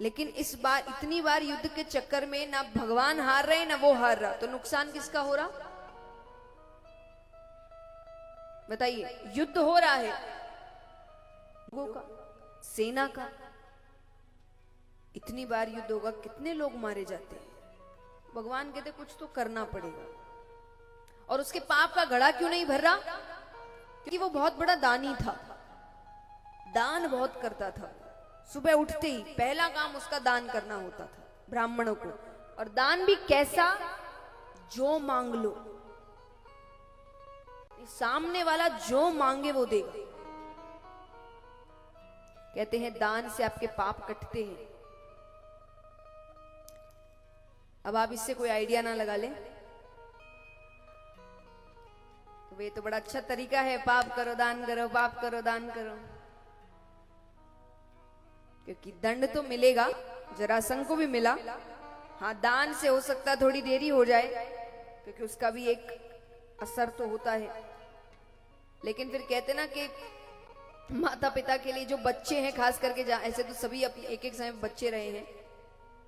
D: लेकिन इस बार इतनी बार युद्ध के चक्कर में ना भगवान हार रहे ना वो हार रहा, तो नुकसान किसका हो रहा बताइए? युद्ध हो रहा है लोगों का, सेना का। इतनी बार युद्ध होगा, कितने लोग मारे जाते हैं। भगवान कहते कुछ तो करना पड़ेगा। और उसके पाप का घड़ा क्यों नहीं भर रहा? क्योंकि वो बहुत बड़ा दानी था, दान बहुत करता था। सुबह उठते ही पहला काम उसका दान करना होता था ब्राह्मणों को। और दान भी कैसा? जो मांग लो, सामने वाला जो मांगे वो देगा। कहते हैं दान से आपके पाप कटते हैं। अब आप इससे कोई आइडिया ना लगा लें तो वे तो बड़ा अच्छा तरीका है, पाप करो दान करो, पाप करो दान करो। क्योंकि दंड तो मिलेगा, जरासंध को भी मिला। हाँ, दान से हो सकता थोड़ी देरी हो जाए, क्योंकि उसका भी एक असर तो होता है। लेकिन फिर कहते ना कि माता पिता के लिए जो बच्चे हैं, खास करके ऐसे तो सभी अपने एक एक समय बच्चे रहे हैं,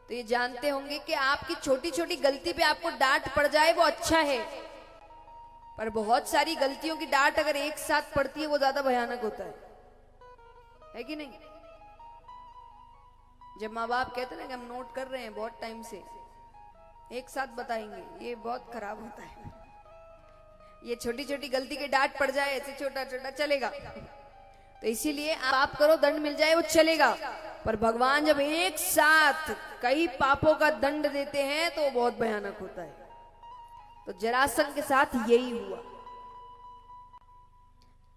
D: तो ये जानते होंगे कि आपकी छोटी छोटी गलती पे आपको डांट पड़ जाए वो अच्छा है, पर बहुत सारी गलतियों की डांट अगर एक साथ पड़ती है वो ज्यादा भयानक होता है कि नहीं? जब माँ बाप कहते ना कि हम नोट कर रहे हैं बहुत टाइम से, एक साथ बताएंगे, ये बहुत खराब होता है। ये छोटी छोटी गलती के डांट पड़ जाए, ऐसे छोटा छोटा चलेगा, तो इसीलिए आप करो दंड मिल जाए वो चलेगा। पर भगवान जब एक साथ कई पापों का दंड देते हैं तो बहुत भयानक होता है। तो जरासंध के साथ यही हुआ।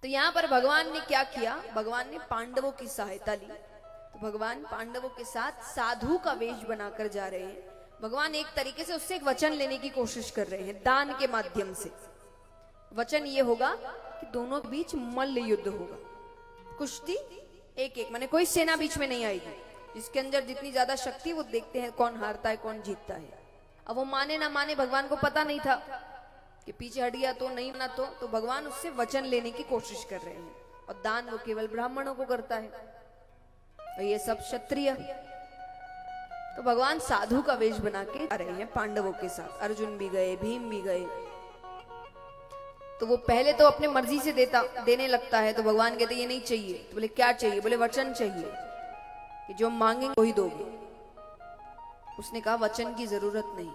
D: तो यहां पर भगवान ने क्या किया, भगवान ने पांडवों की सहायता ली। तो भगवान पांडवों के साथ साधु का वेश बनाकर जा रहे हैं। भगवान एक तरीके से उससे एक वचन लेने की कोशिश कर रहे हैं, दान के माध्यम से। वचन ये होगा कि दोनों के बीच मल्ल युद्ध होगा, कुश्ती एक एक, माने कोई सेना बीच में नहीं आएगी। जिसके अंदर जितनी ज्यादा शक्ति, वो देखते हैं कौन हारता है कौन जीतता है। अब वो माने ना माने, भगवान को पता नहीं था कि पीछे हट गया तो नहीं ना, तो भगवान उससे वचन लेने की कोशिश कर रहे हैं। और दान वो केवल ब्राह्मणों को करता है, और ये सब क्षत्रिय। तो भगवान साधु का वेश बना के आ रहे हैं पांडवों के साथ। अर्जुन भी गए, भीम भी गए। तो वो पहले तो अपने मर्जी से देने लगता है। तो भगवान कहते ये नहीं चाहिए। तो बोले क्या चाहिए? बोले वचन चाहिए कि जो मांगेंगे वही दोगे। उसने कहा वचन की जरूरत नहीं,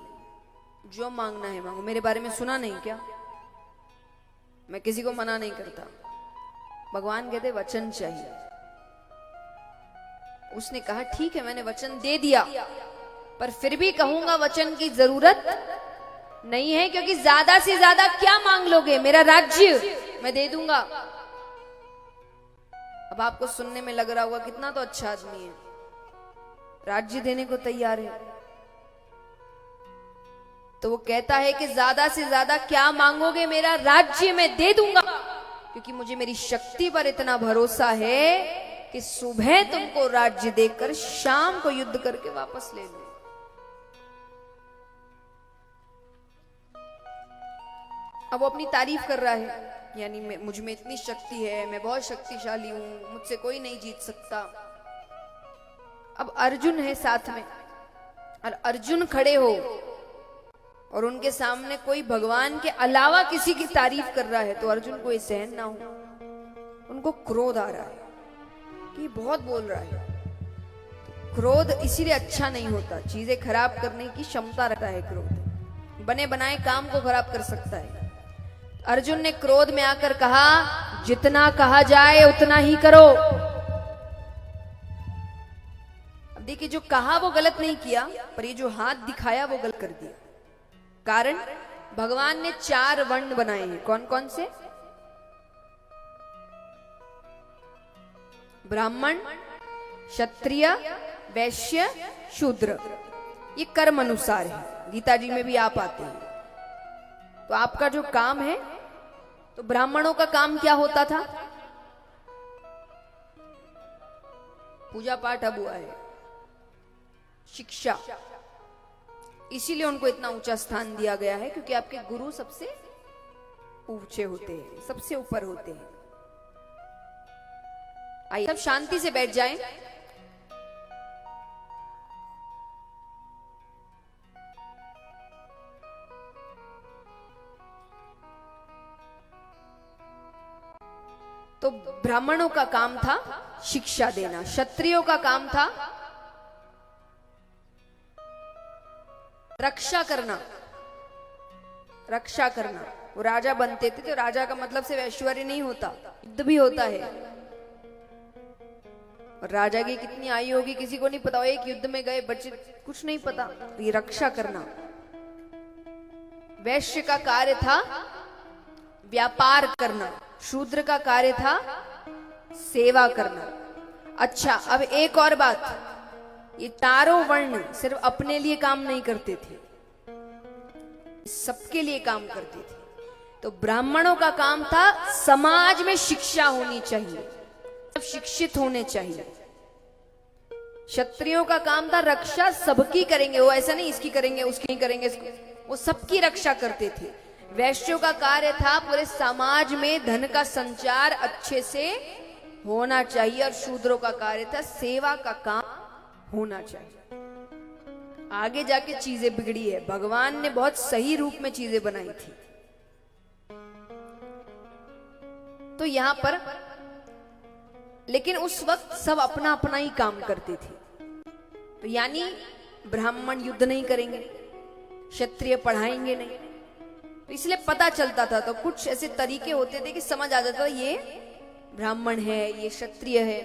D: जो मांगना है मांगो। मेरे बारे में सुना नहीं क्या? मैं किसी को मना नहीं करता। भगवान कहते वचन चाहिए। उसने कहा ठीक है, मैंने वचन दे दिया, पर फिर भी कहूंगा वचन की जरूरत नहीं है, क्योंकि ज्यादा से ज्यादा क्या मांग लोगे? मेरा राज्य मैं दे दूंगा। अब आपको सुनने में लग रहा होगा कितना तो अच्छा आदमी है, राज्य देने को तैयार है। तो वो कहता है कि ज्यादा से ज्यादा क्या मांगोगे? मेरा राज्य मैं दे दूंगा, क्योंकि मुझे मेरी शक्ति पर इतना भरोसा है कि सुबह तुमको राज्य देकर शाम को युद्ध करके वापस ले लूं। अब वो अपनी तारीफ कर रहा है, यानी मुझ में इतनी शक्ति है, मैं बहुत शक्तिशाली हूं, मुझसे कोई नहीं जीत सकता। अब अर्जुन है साथ में, और अर्जुन खड़े हो और उनके सामने कोई भगवान के अलावा किसी की तारीफ कर रहा है, तो अर्जुन को ये सहन ना हो। उनको क्रोध आ रहा है कि बहुत बोल रहा है। क्रोध इसीलिए अच्छा नहीं होता, चीजें खराब करने की क्षमता रखता है क्रोध, बने बनाए काम को खराब कर सकता है। अर्जुन ने क्रोध में आकर कहा जितना कहा जाए उतना ही करो। अब देखिए, जो कहा वो गलत नहीं किया, पर ये जो हाथ दिखाया वो गलत कर दिया। कारण भगवान ने 4 वर्ण बनाए हैं। कौन कौन से? ब्राह्मण, क्षत्रिय, वैश्य, शूद्र। ये कर्म अनुसार है, गीता जी में भी आप आते हैं। तो आपका जो काम है, तो ब्राह्मणों का काम क्या होता था? पूजा पाठ अब हुआ है, शिक्षा। इसीलिए उनको इतना ऊंचा स्थान दिया गया है, क्योंकि आपके गुरु सबसे ऊंचे होते हैं, सबसे ऊपर होते हैं। आइए सब शांति से बैठ जाएं। तो ब्राह्मणों का काम था शिक्षा देना, क्षत्रियों का काम था रक्षा करना। रक्षा करना, वो राजा बनते थे, तो राजा का मतलब सिर्फ ऐश्वर्य नहीं होता, युद्ध भी होता है। और राजा की कितनी आयु होगी किसी को नहीं पता, एक युद्ध में गए बच्चे, कुछ नहीं पता। ये रक्षा करना। वैश्य का कार्य था व्यापार करना, शूद्र का कार्य था सेवा करना। अच्छा, अब एक और बात, ये चारों वर्ण सिर्फ अपने लिए काम नहीं करते थे, सबके लिए काम करते थे। तो ब्राह्मणों का काम था समाज में शिक्षा होनी चाहिए, सब शिक्षित होने चाहिए। क्षत्रियों का काम था रक्षा सबकी करेंगे, वो ऐसा नहीं इसकी करेंगे उसकी नहीं करेंगे, वो सबकी रक्षा करते थे। वैश्यों का कार्य था पूरे समाज में धन का संचार अच्छे से होना चाहिए, और शूद्रों का कार्य था सेवा का काम होना चाहिए। आगे जाके चीजें बिगड़ी है, भगवान ने बहुत सही रूप में चीजें बनाई थी। तो यहां पर लेकिन उस वक्त सब अपना अपना ही काम करते थे। तो यानी ब्राह्मण युद्ध नहीं करेंगे, क्षत्रिय पढ़ाएंगे नहीं, तो इसलिए पता चलता था। तो कुछ ऐसे तरीके होते थे कि समझ आ जाता था ये ब्राह्मण है, ये क्षत्रिय है।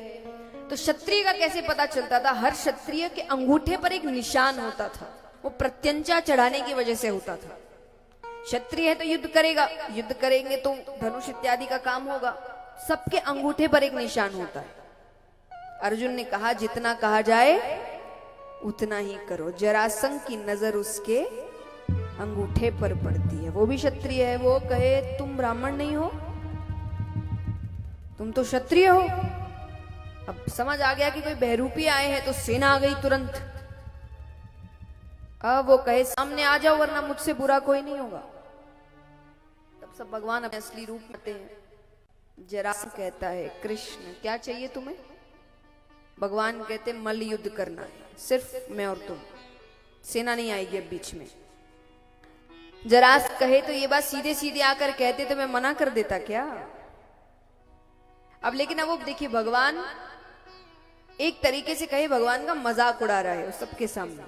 D: तो क्षत्रिय का कैसे पता चलता था? हर क्षत्रिय के अंगूठे पर एक निशान होता था, वो प्रत्यंचा चढ़ाने की वजह से होता था। क्षत्रिय है तो युद्ध करेगा, युद्ध करेंगे तो धनुष इत्यादि का काम होगा। सबके अंगूठे पर एक निशान होता है। अर्जुन ने कहा जितना कहा जाए उतना ही करो। जरासंध की नजर उसके अंगूठे पर पड़ती है। वो भी क्षत्रिय है। वो कहे तुम ब्राह्मण नहीं हो, तुम तो क्षत्रिय हो। अब समझ आ गया कि कोई बहरूपी आए हैं तो सेना आ गई तुरंत। अब वो कहे सामने आ जाओ वरना मुझसे बुरा कोई नहीं होगा। तब सब भगवान अपने असली रूप में आते हैं। जरासंध कहता है कृष्ण क्या चाहिए तुम्हें? भगवान कहते मल्ल युद्ध करना है, सिर्फ मैं और तुम, सेना नहीं आएगी अब बीच में। जरासंध कहे तो ये बात सीधे सीधे आकर कहते तो मैं मना कर देता क्या? अब लेकिन अब वो देखिए भगवान एक तरीके से कहे भगवान का मजाक उड़ा रहा है सबके सामने।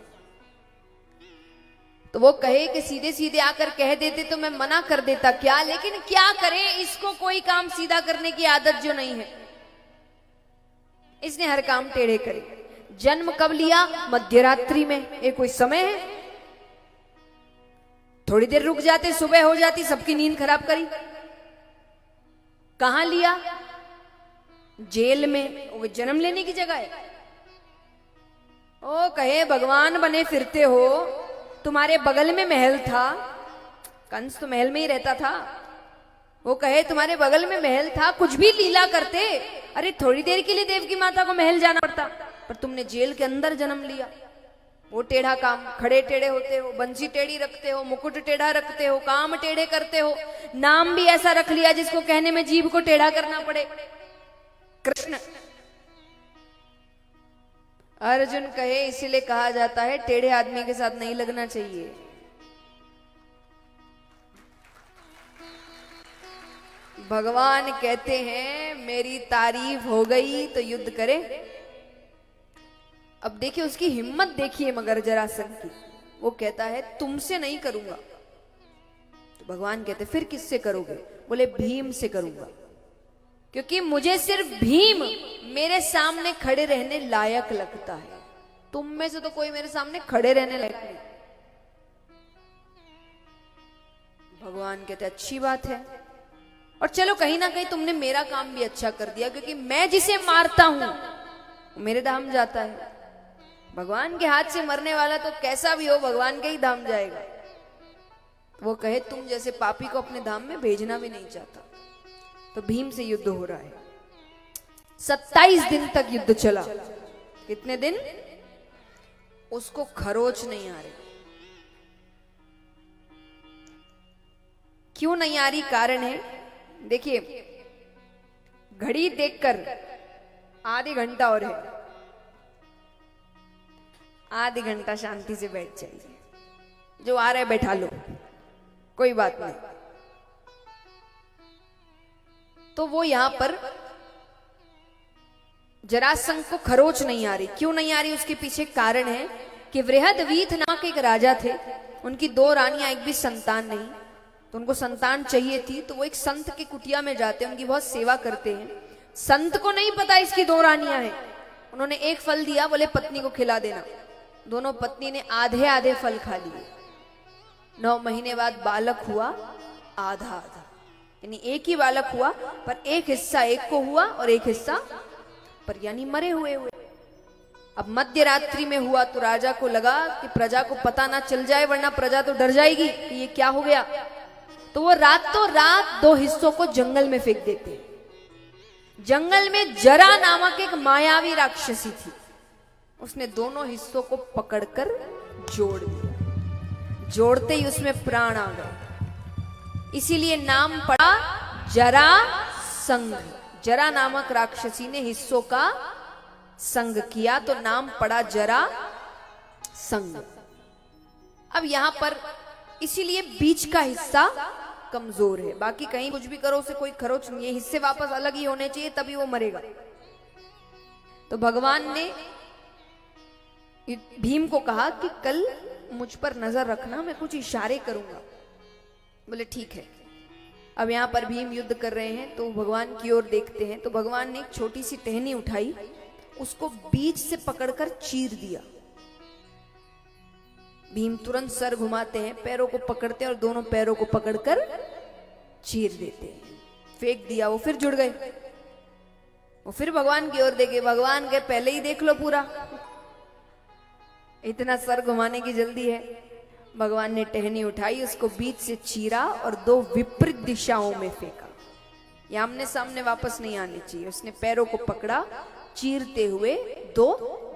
D: तो वो कहे कि सीधे सीधे आकर कह देते तो मैं मना कर देता क्या? लेकिन क्या करें, इसको कोई काम सीधा करने की आदत जो नहीं है, इसने हर काम टेढ़े करे। जन्म कब लिया? मध्यरात्रि में। ये कोई समय है? थोड़ी देर रुक जाते, सुबह हो जाती, सबकी नींद खराब करी। कहां लिया? जेल में। वो जन्म लेने की जगह है। ओ कहे भगवान बने फिरते हो, तुम्हारे बगल में महल था। कंस तो महल में ही रहता था। वो कहे तुम्हारे बगल में महल था, कुछ भी लीला करते। अरे थोड़ी देर के लिए देवकी माता को महल जाना पड़ता, पर तुमने जेल के अंदर जन्म लिया। वो टेढ़ा काम, खड़े टेढ़े होते हो, बंसी टेढ़ी रखते हो, मुकुट टेढ़ा रखते हो, काम टेढ़े करते हो, नाम भी ऐसा रख लिया जिसको कहने में जीभ को टेढ़ा करना पड़े, कृष्ण। अर्जुन कहे इसीलिए कहा जाता है टेढ़े आदमी के साथ नहीं लगना चाहिए। भगवान कहते हैं मेरी तारीफ हो गई तो युद्ध करे। अब देखिए उसकी हिम्मत देखिए मगर जरासंध की। वो कहता है तुमसे नहीं करूंगा। तो भगवान कहते फिर किससे करोगे? बोले भीम से करूंगा, क्योंकि मुझे सिर्फ भीम मेरे सामने खड़े रहने लायक लगता है। तुम में से तो कोई मेरे सामने खड़े रहने लायक नहीं। भगवान कहते अच्छी बात है, और चलो कहीं ना कहीं तुमने मेरा काम भी अच्छा कर दिया, क्योंकि मैं जिसे मारता हूं मेरे धाम जाता है। भगवान के हाथ से मरने वाला तो कैसा भी हो भगवान के ही धाम जाएगा। वो कहे तुम जैसे पापी को अपने धाम में भेजना भी नहीं चाहता। तो भीम से युद्ध हो रहा है। 27 दिन तक युद्ध चला। कितने दिन? उसको खरोच नहीं आ रही। क्यों नहीं आ रही? कारण है, देखिए घड़ी देखकर आधे घंटा और है, आधे घंटा शांति से बैठ जाइए। जो आ रहा है बैठा लो, कोई बात नहीं। तो वो यहां पर जरासंध को खरोच नहीं आ रही। क्यों नहीं आ रही? उसके पीछे कारण है कि बृहदवीथ नामक एक राजा थे, उनकी 2 रानियां, एक भी संतान नहीं। तो उनको संतान चाहिए थी, तो वो एक संत के कुटिया में जाते हैं, उनकी बहुत सेवा करते हैं। संत को नहीं पता इसकी 2 रानियां हैं। उन्होंने एक फल दिया, बोले पत्नी को खिला देना। दोनों पत्नी ने आधे आधे फल खा लिए। 9 महीने बाद बालक हुआ, आधा आधा, यानी एक ही बालक हुआ, पर एक हिस्सा एक को हुआ और एक हिस्सा पर, यानी मरे हुए हुए। अब मध्य रात्रि में हुआ तो राजा को लगा कि प्रजा को पता ना चल जाए, वरना प्रजा तो डर जाएगी कि ये क्या हो गया। तो वो रातों रात 2 हिस्सों को जंगल में फेंक देते। जंगल में जरा नामक एक मायावी राक्षसी थी, उसने दोनों हिस्सों को पकड़कर जोड़ दिया। जोड़ते ही उसमें प्राण आ गए, इसीलिए नाम पड़ा जरासंध। जरा नामक राक्षसी ने हिस्सों का संग किया तो नाम पड़ा जरासंध। अब यहां पर इसीलिए बीच का हिस्सा कमजोर है, बाकी कहीं कुछ भी करो उसे कोई खरोच नहीं है। हिस्से वापस अलग ही होने चाहिए, तभी वो मरेगा। तो भगवान ने भीम को कहा कि कल मुझ पर नजर रखना, मैं कुछ इशारे करूंगा। बोले ठीक है। अब यहां पर भीम युद्ध कर रहे हैं तो भगवान की ओर देखते हैं, तो भगवान ने एक छोटी सी टहनी उठाई, उसको बीच से पकड़कर चीर दिया। भीम तुरंत सर घुमाते हैं, पैरों को पकड़ते हैं और दोनों पैरों को पकड़कर चीर देते हैं। फेंक दिया, वो फिर जुड़ गए। वो फिर भगवान की ओर देखे, भगवान के पहले ही देख लो पूरा, इतना सर घुमाने की जल्दी है। भगवान ने टहनी उठाई, उसको बीच से चीरा और दो विपरीत दिशाओं में फेंका। ये आमने सामने वापस नहीं आनी चाहिए। उसने पैरों को पकड़ा, चीरते हुए दो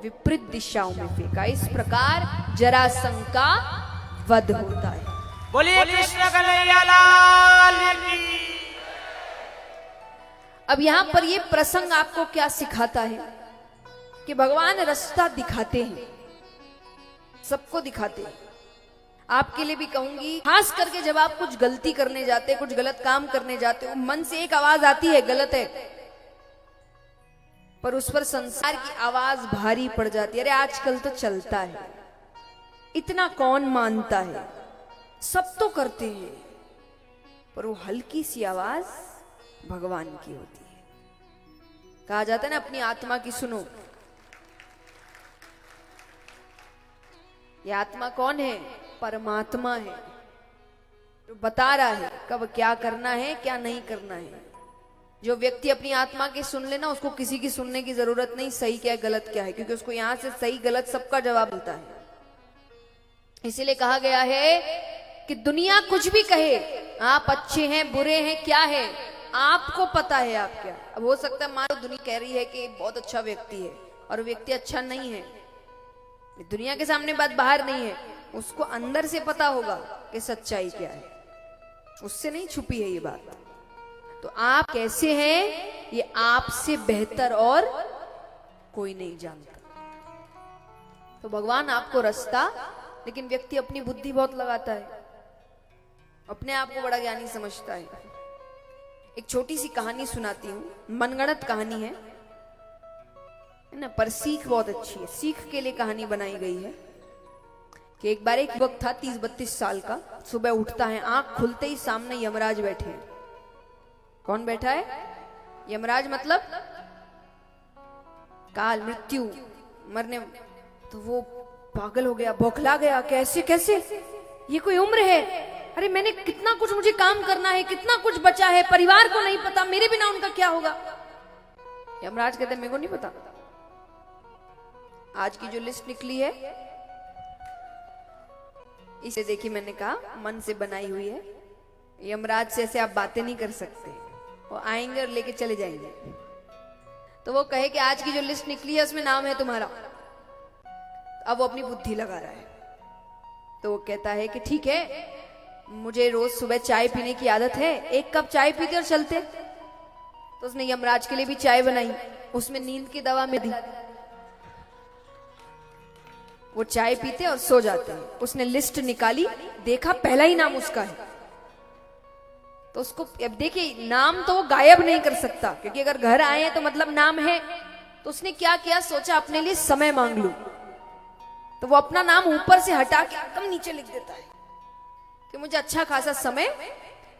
D: विपरीत दिशाओं में फेंका। इस प्रकार जरासंध का वध होता है।
A: बोलिए कृष्ण कन्हैया लाल की।
D: अब यहां पर ये प्रसंग आपको क्या सिखाता है कि भगवान रास्ता दिखाते हैं, सबको दिखाते हैं। आपके लिए भी कहूंगी, खास करके जब आप कुछ गलती करने जाते, कुछ गलत काम करने जाते हो, मन से एक आवाज आती है गलत है, पर उस पर संसार की आवाज भारी पड़ जाती है। अरे आजकल तो चलता है, इतना कौन मानता है, सब तो करते हैं, पर वो हल्की सी आवाज भगवान की होती है। कहा जाता है ना, अपनी आत्मा की सुनो। ये आत्मा कौन है? परमात्मा है, जो बता रहा है कब क्या करना है, क्या नहीं करना है। जो व्यक्ति अपनी आत्मा की सुन लेना, उसको किसी की सुनने की जरूरत नहीं, सही क्या है गलत क्या है, क्योंकि उसको यहां से सही गलत सबका जवाब मिलता है। इसीलिए कहा गया है कि दुनिया कुछ भी कहे, आप अच्छे हैं बुरे हैं क्या है, आपको पता है आप क्या। अब हो सकता है मान लो दुनिया कह रही है कि बहुत अच्छा व्यक्ति है और व्यक्ति अच्छा नहीं है, दुनिया के सामने बात बाहर नहीं है, उसको अंदर से पता होगा कि सच्चाई क्या है, उससे नहीं छुपी है ये बात। तो आप कैसे हैं ये आपसे बेहतर और कोई नहीं जानता। तो भगवान आपको रास्ता, लेकिन व्यक्ति अपनी बुद्धि बहुत लगाता है, अपने आप को बड़ा ज्ञानी समझता है। एक छोटी सी कहानी सुनाती हूँ, मनगढ़ंत कहानी है ना, पर सीख बहुत अच्छी है। सीख के लिए कहानी बनाई गई है कि एक बार एक युवक था 30-32 साल का। सुबह उठता है, आंख खुलते ही सामने यमराज बैठे हैं। कौन बैठा है? यमराज मतलब काल, मृत्यु, मरने। तो वो पागल हो गया, बौखला गया, कैसे कैसे, ये कोई उम्र है? अरे मैंने कितना कुछ, मुझे काम करना है, कितना कुछ बचा है, परिवार को नहीं पता, मेरे बिना उनका क्या होगा। यमराज कहते मेरे को नहीं पता, आज की जो लिस्ट निकली है इसे देखी, मैंने कहा मन से बनाई हुई है। यमराज से ऐसे आप बातें नहीं कर सकते, वो आएंगे और लेके चले जाएंगे। तो वो कहे कि आज की जो लिस्ट निकली है उसमें नाम है तुम्हारा। अब वो अपनी बुद्धि लगा रहा है, तो वो कहता है कि ठीक है, मुझे रोज सुबह चाय पीने की आदत है, एक कप चाय पीते और चलते। तो उसने यमराज के लिए भी चाय बनाई, उसमें नींद की दवा में दी। वो चाय पीते और सो जाते हैं। उसने लिस्ट निकाली, देखा पहला ही नाम उसका है। तो उसको, अब देखिए नाम तो वो गायब नहीं कर सकता, क्योंकि अगर घर आए तो मतलब नाम है। तो उसने क्या किया, सोचा अपने लिए समय मांग लूं। तो वो अपना नाम ऊपर से हटा के एकदम नीचे लिख देता है कि मुझे अच्छा खासा समय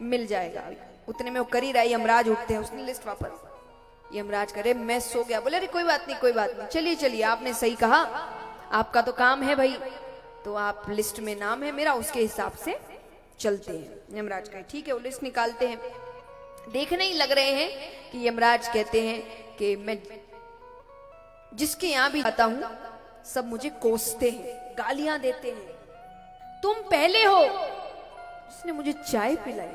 D: मिल जाएगा। उतने में वो कर ही रहा है, यमराज उठते हैं, उसने लिस्ट वापस। यमराज करे मैं सो गया। बोले अरे कोई बात नहीं, कोई बात नहीं, चलिए चलिए, आपने सही कहा, आपका तो काम है भाई, तो आप लिस्ट में नाम है मेरा, उसके हिसाब से चलते हैं। यमराज कहे ठीक है। वो लिस्ट निकालते हैं, देखने ही लग रहे हैं कि यमराज कहते हैं कि मैं जिसके यहां भी आता हूं सब मुझे कोसते हैं, गालियां देते हैं। तुम पहले हो जिसने मुझे चाय पिलाई,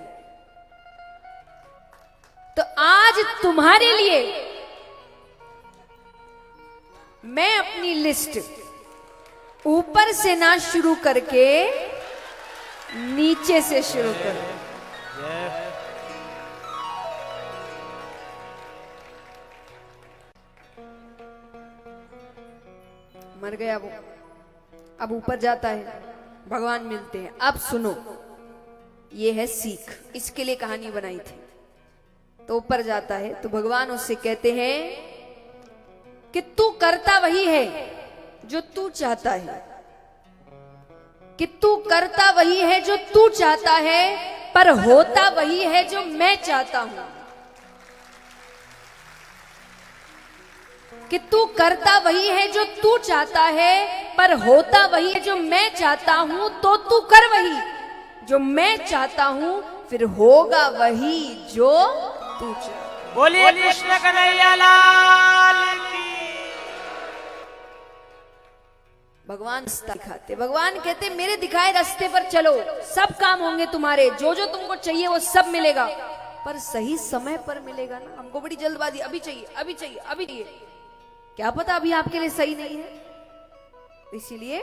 D: तो आज तुम्हारे लिए मैं अपनी लिस्ट ऊपर से ना शुरू करके नीचे से शुरू करूं। मर गया वो, अब ऊपर जाता है, भगवान मिलते हैं। अब सुनो, ये है सीख, इसके लिए कहानी बनाई थी। तो ऊपर जाता है तो भगवान उससे कहते हैं कि तू करता वही है जो तू चाहता है, कि तू करता वही है जो तू चाहता है, पर होता वही है जो मैं चाहता हूं। कि तू करता वही है जो तू चाहता है, पर होता वही है जो मैं चाहता हूं, तो तू कर वही जो मैं चाहता हूं, फिर होगा वही जो तू चाहता।
E: बोलिए कृष्ण कन्हैया लाल की।
D: भगवान रास्ता दिखाते, भगवान कहते मेरे दिखाए रास्ते पर चलो, सब काम होंगे तुम्हारे, जो जो तुमको चाहिए वो सब मिलेगा, पर सही समय पर मिलेगा ना। हमको बड़ी जल्दबाजी, अभी चाहिए अभी चाहिए अभी चाहिए, क्या पता अभी आपके लिए सही नहीं है। इसीलिए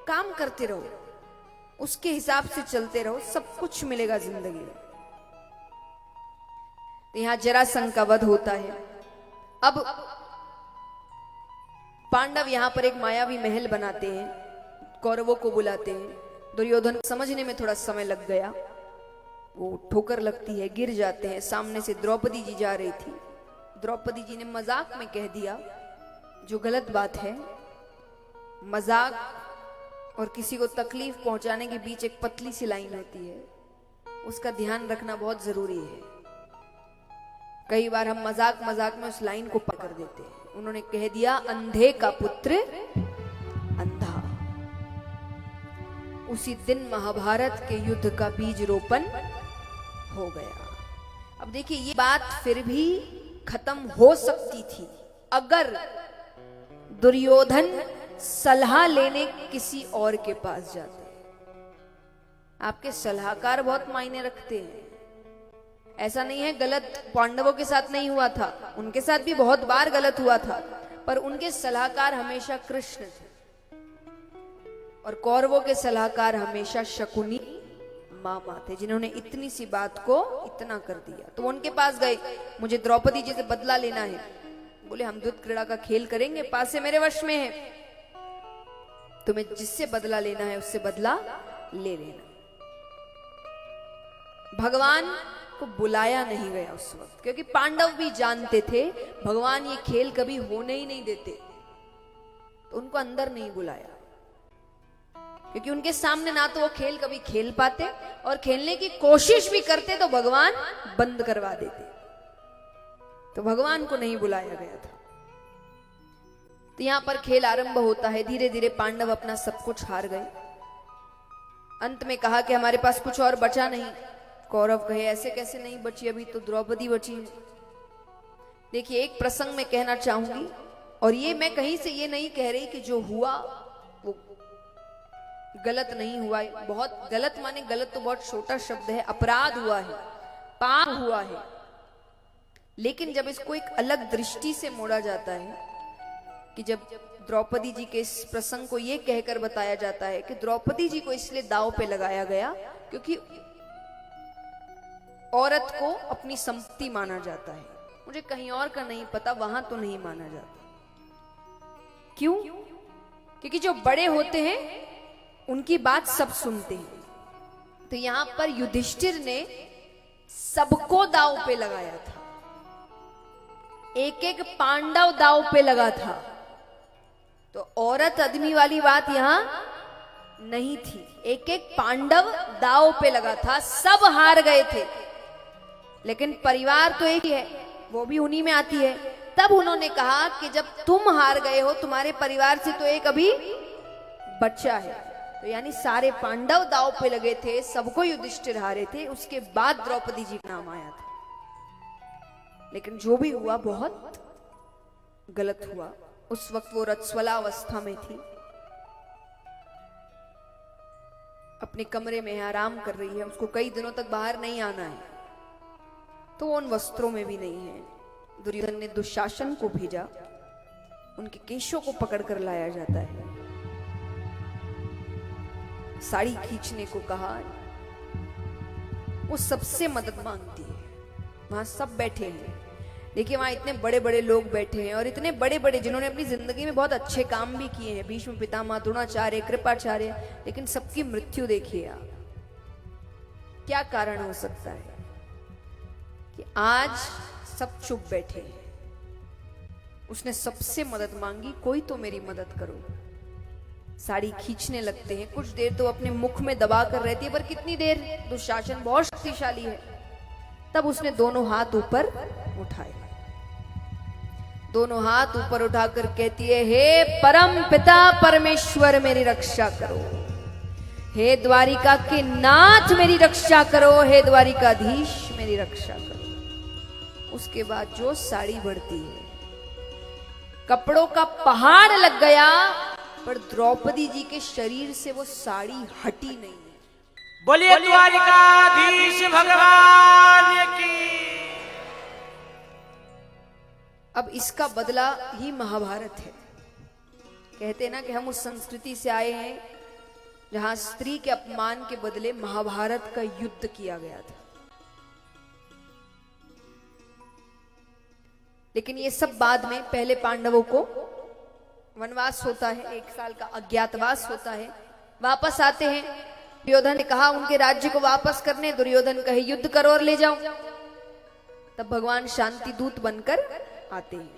D: काम करते रहो, उसके हिसाब से चलते रहो, सब कुछ मिलेगा जिंदगी में। तो यहां जरासंध का वध होता है। अब पांडव यहां पर एक मायावी महल बनाते हैं, कौरवों को बुलाते हैं। दुर्योधन को समझने में थोड़ा समय लग गया, वो ठोकर लगती है, गिर जाते हैं। सामने से द्रौपदी जी जा रही थी, द्रौपदी जी ने मजाक में कह दिया, जो गलत बात है। मजाक और किसी को तकलीफ पहुंचाने के बीच एक पतली सी लाइन होती है, उसका ध्यान रखना बहुत जरूरी है। कई बार हम मजाक मजाक में उस लाइन को पकड़ देते हैं। उन्होंने कह दिया, अंधे का पुत्र अंधा। उसी दिन महाभारत के युद्ध का बीज रोपण हो गया। अब देखिए, ये बात फिर भी खत्म हो सकती थी अगर दुर्योधन सलाह लेने किसी और के पास जाते। आपके सलाहकार बहुत मायने रखते हैं। ऐसा नहीं है गलत पांडवों के साथ नहीं हुआ था, उनके साथ भी बहुत बार गलत हुआ था, पर उनके सलाहकार हमेशा कृष्ण थे और कौरवों के सलाहकार हमेशा शकुनी मामा थे, जिन्होंने इतनी सी बात को इतना कर दिया। तो उनके पास गए, मुझे द्रौपदी जी से बदला लेना है। बोले, हम युद्ध क्रीड़ा का खेल करेंगे, पास से मेरे वश में है, तुम्हें जिससे बदला लेना है उससे बदला ले लेना। भगवान को बुलाया नहीं गया उस वक्त, क्योंकि पांडव भी जानते थे भगवान ये खेल कभी होने ही नहीं देते, तो उनको अंदर नहीं बुलाया, क्योंकि उनके सामने ना तो वो खेल कभी खेल पाते, और खेलने की कोशिश भी करते तो भगवान बंद करवा देते। तो भगवान को नहीं बुलाया गया था। तो यहां पर खेल आरंभ होता है। धीरे धीरे पांडव अपना सब कुछ हार गए। अंत में कहा कि हमारे पास कुछ और बचा नहीं। कौरव कहे, ऐसे कैसे नहीं बची, अभी तो द्रौपदी बची है। देखिए, एक प्रसंग में कहना चाहूंगी, और ये मैं कहीं से ये नहीं कह रही कि जो हुआ वो गलत नहीं हुआ। बहुत गलत माने गलत तो बहुत छोटा शब्द है, अपराध हुआ है, पाप हुआ है। लेकिन जब इसको एक अलग दृष्टि से मोड़ा जाता है, कि जब द्रौपदी जी के इस प्रसंग को ये कहकर बताया जाता है कि द्रौपदी जी को इसलिए दांव पे लगाया गया क्योंकि औरत को अपनी संपत्ति माना जाता है। मुझे कहीं और का नहीं पता, वहां तो नहीं माना जाता। क्यों? क्योंकि जो बड़े होते हैं उनकी बात सब सुनते हैं। तो यहां पर युधिष्ठिर ने सबको दांव पे लगाया था, एक एक पांडव दांव पे लगा था। तो औरत आदमी वाली बात यहां नहीं थी, एक एक पांडव दांव पे लगा था। सब हार गए थे, लेकिन परिवार तो एक ही है, वो भी उन्हीं में आती है। तब उन्होंने कहा कि जब तुम हार गए हो, तुम्हारे परिवार से तो एक अभी बच्चा है। तो यानी सारे पांडव दांव पे लगे थे, सबको युधिष्ठिर हारे थे। उसके बाद द्रौपदी जी का नाम आया था। लेकिन जो भी हुआ बहुत गलत हुआ। उस वक्त वो रजस्वला अवस्था में थी, अपने कमरे में आराम कर रही है, उसको कई दिनों तक बाहर नहीं आना है, तो वो उन वस्त्रों में भी नहीं है। दुर्योधन ने दुशासन को भेजा, उनके केशों को पकड़कर लाया जाता है, साड़ी खींचने को कहा। वो सबसे मदद मांगती है। वहां सब बैठे हैं, देखिए वहां इतने बड़े बड़े लोग बैठे हैं, और इतने बड़े बड़े जिन्होंने अपनी जिंदगी में बहुत अच्छे काम भी किए हैं, भीष्म पितामह, द्रोणाचार्य, कृपाचार्य, लेकिन सबकी मृत्यु देखिए आप। क्या कारण हो सकता है कि आज सब चुप बैठे हैं? उसने सबसे मदद मांगी, कोई तो मेरी मदद करो। साड़ी खींचने लगते हैं, कुछ देर तो अपने मुख में दबा कर रहती है, पर कितनी देर? दुशासन बहुत शक्तिशाली है। तब उसने दोनों हाथ ऊपर उठाए, दोनों हाथ ऊपर उठाकर कहती है, हे परम पिता परमेश्वर मेरी रक्षा करो, हे द्वारिका के नाथ मेरी रक्षा करो, हे द्वारिकाधीश मेरी रक्षा करो। उसके बाद जो साड़ी बढ़ती है, कपड़ों का पहाड़ लग गया, पर द्रौपदी जी के शरीर से वो साड़ी हटी नहीं है।
E: बोलिए द्वारिकाधीश भगवान की।
D: अब इसका बदला ही महाभारत है। कहते हैं ना कि हम उस संस्कृति से आए हैं जहां स्त्री के अपमान के बदले महाभारत का युद्ध किया गया था। लेकिन ये सब बाद में, पहले पांडवों को वनवास होता है, 1 साल का अज्ञातवास होता है, वापस आते हैं। दुर्योधन ने कहा उनके राज्य को वापस करने, दुर्योधन कहे युद्ध करो और ले जाओ। तब भगवान शांति दूत बनकर आते हैं।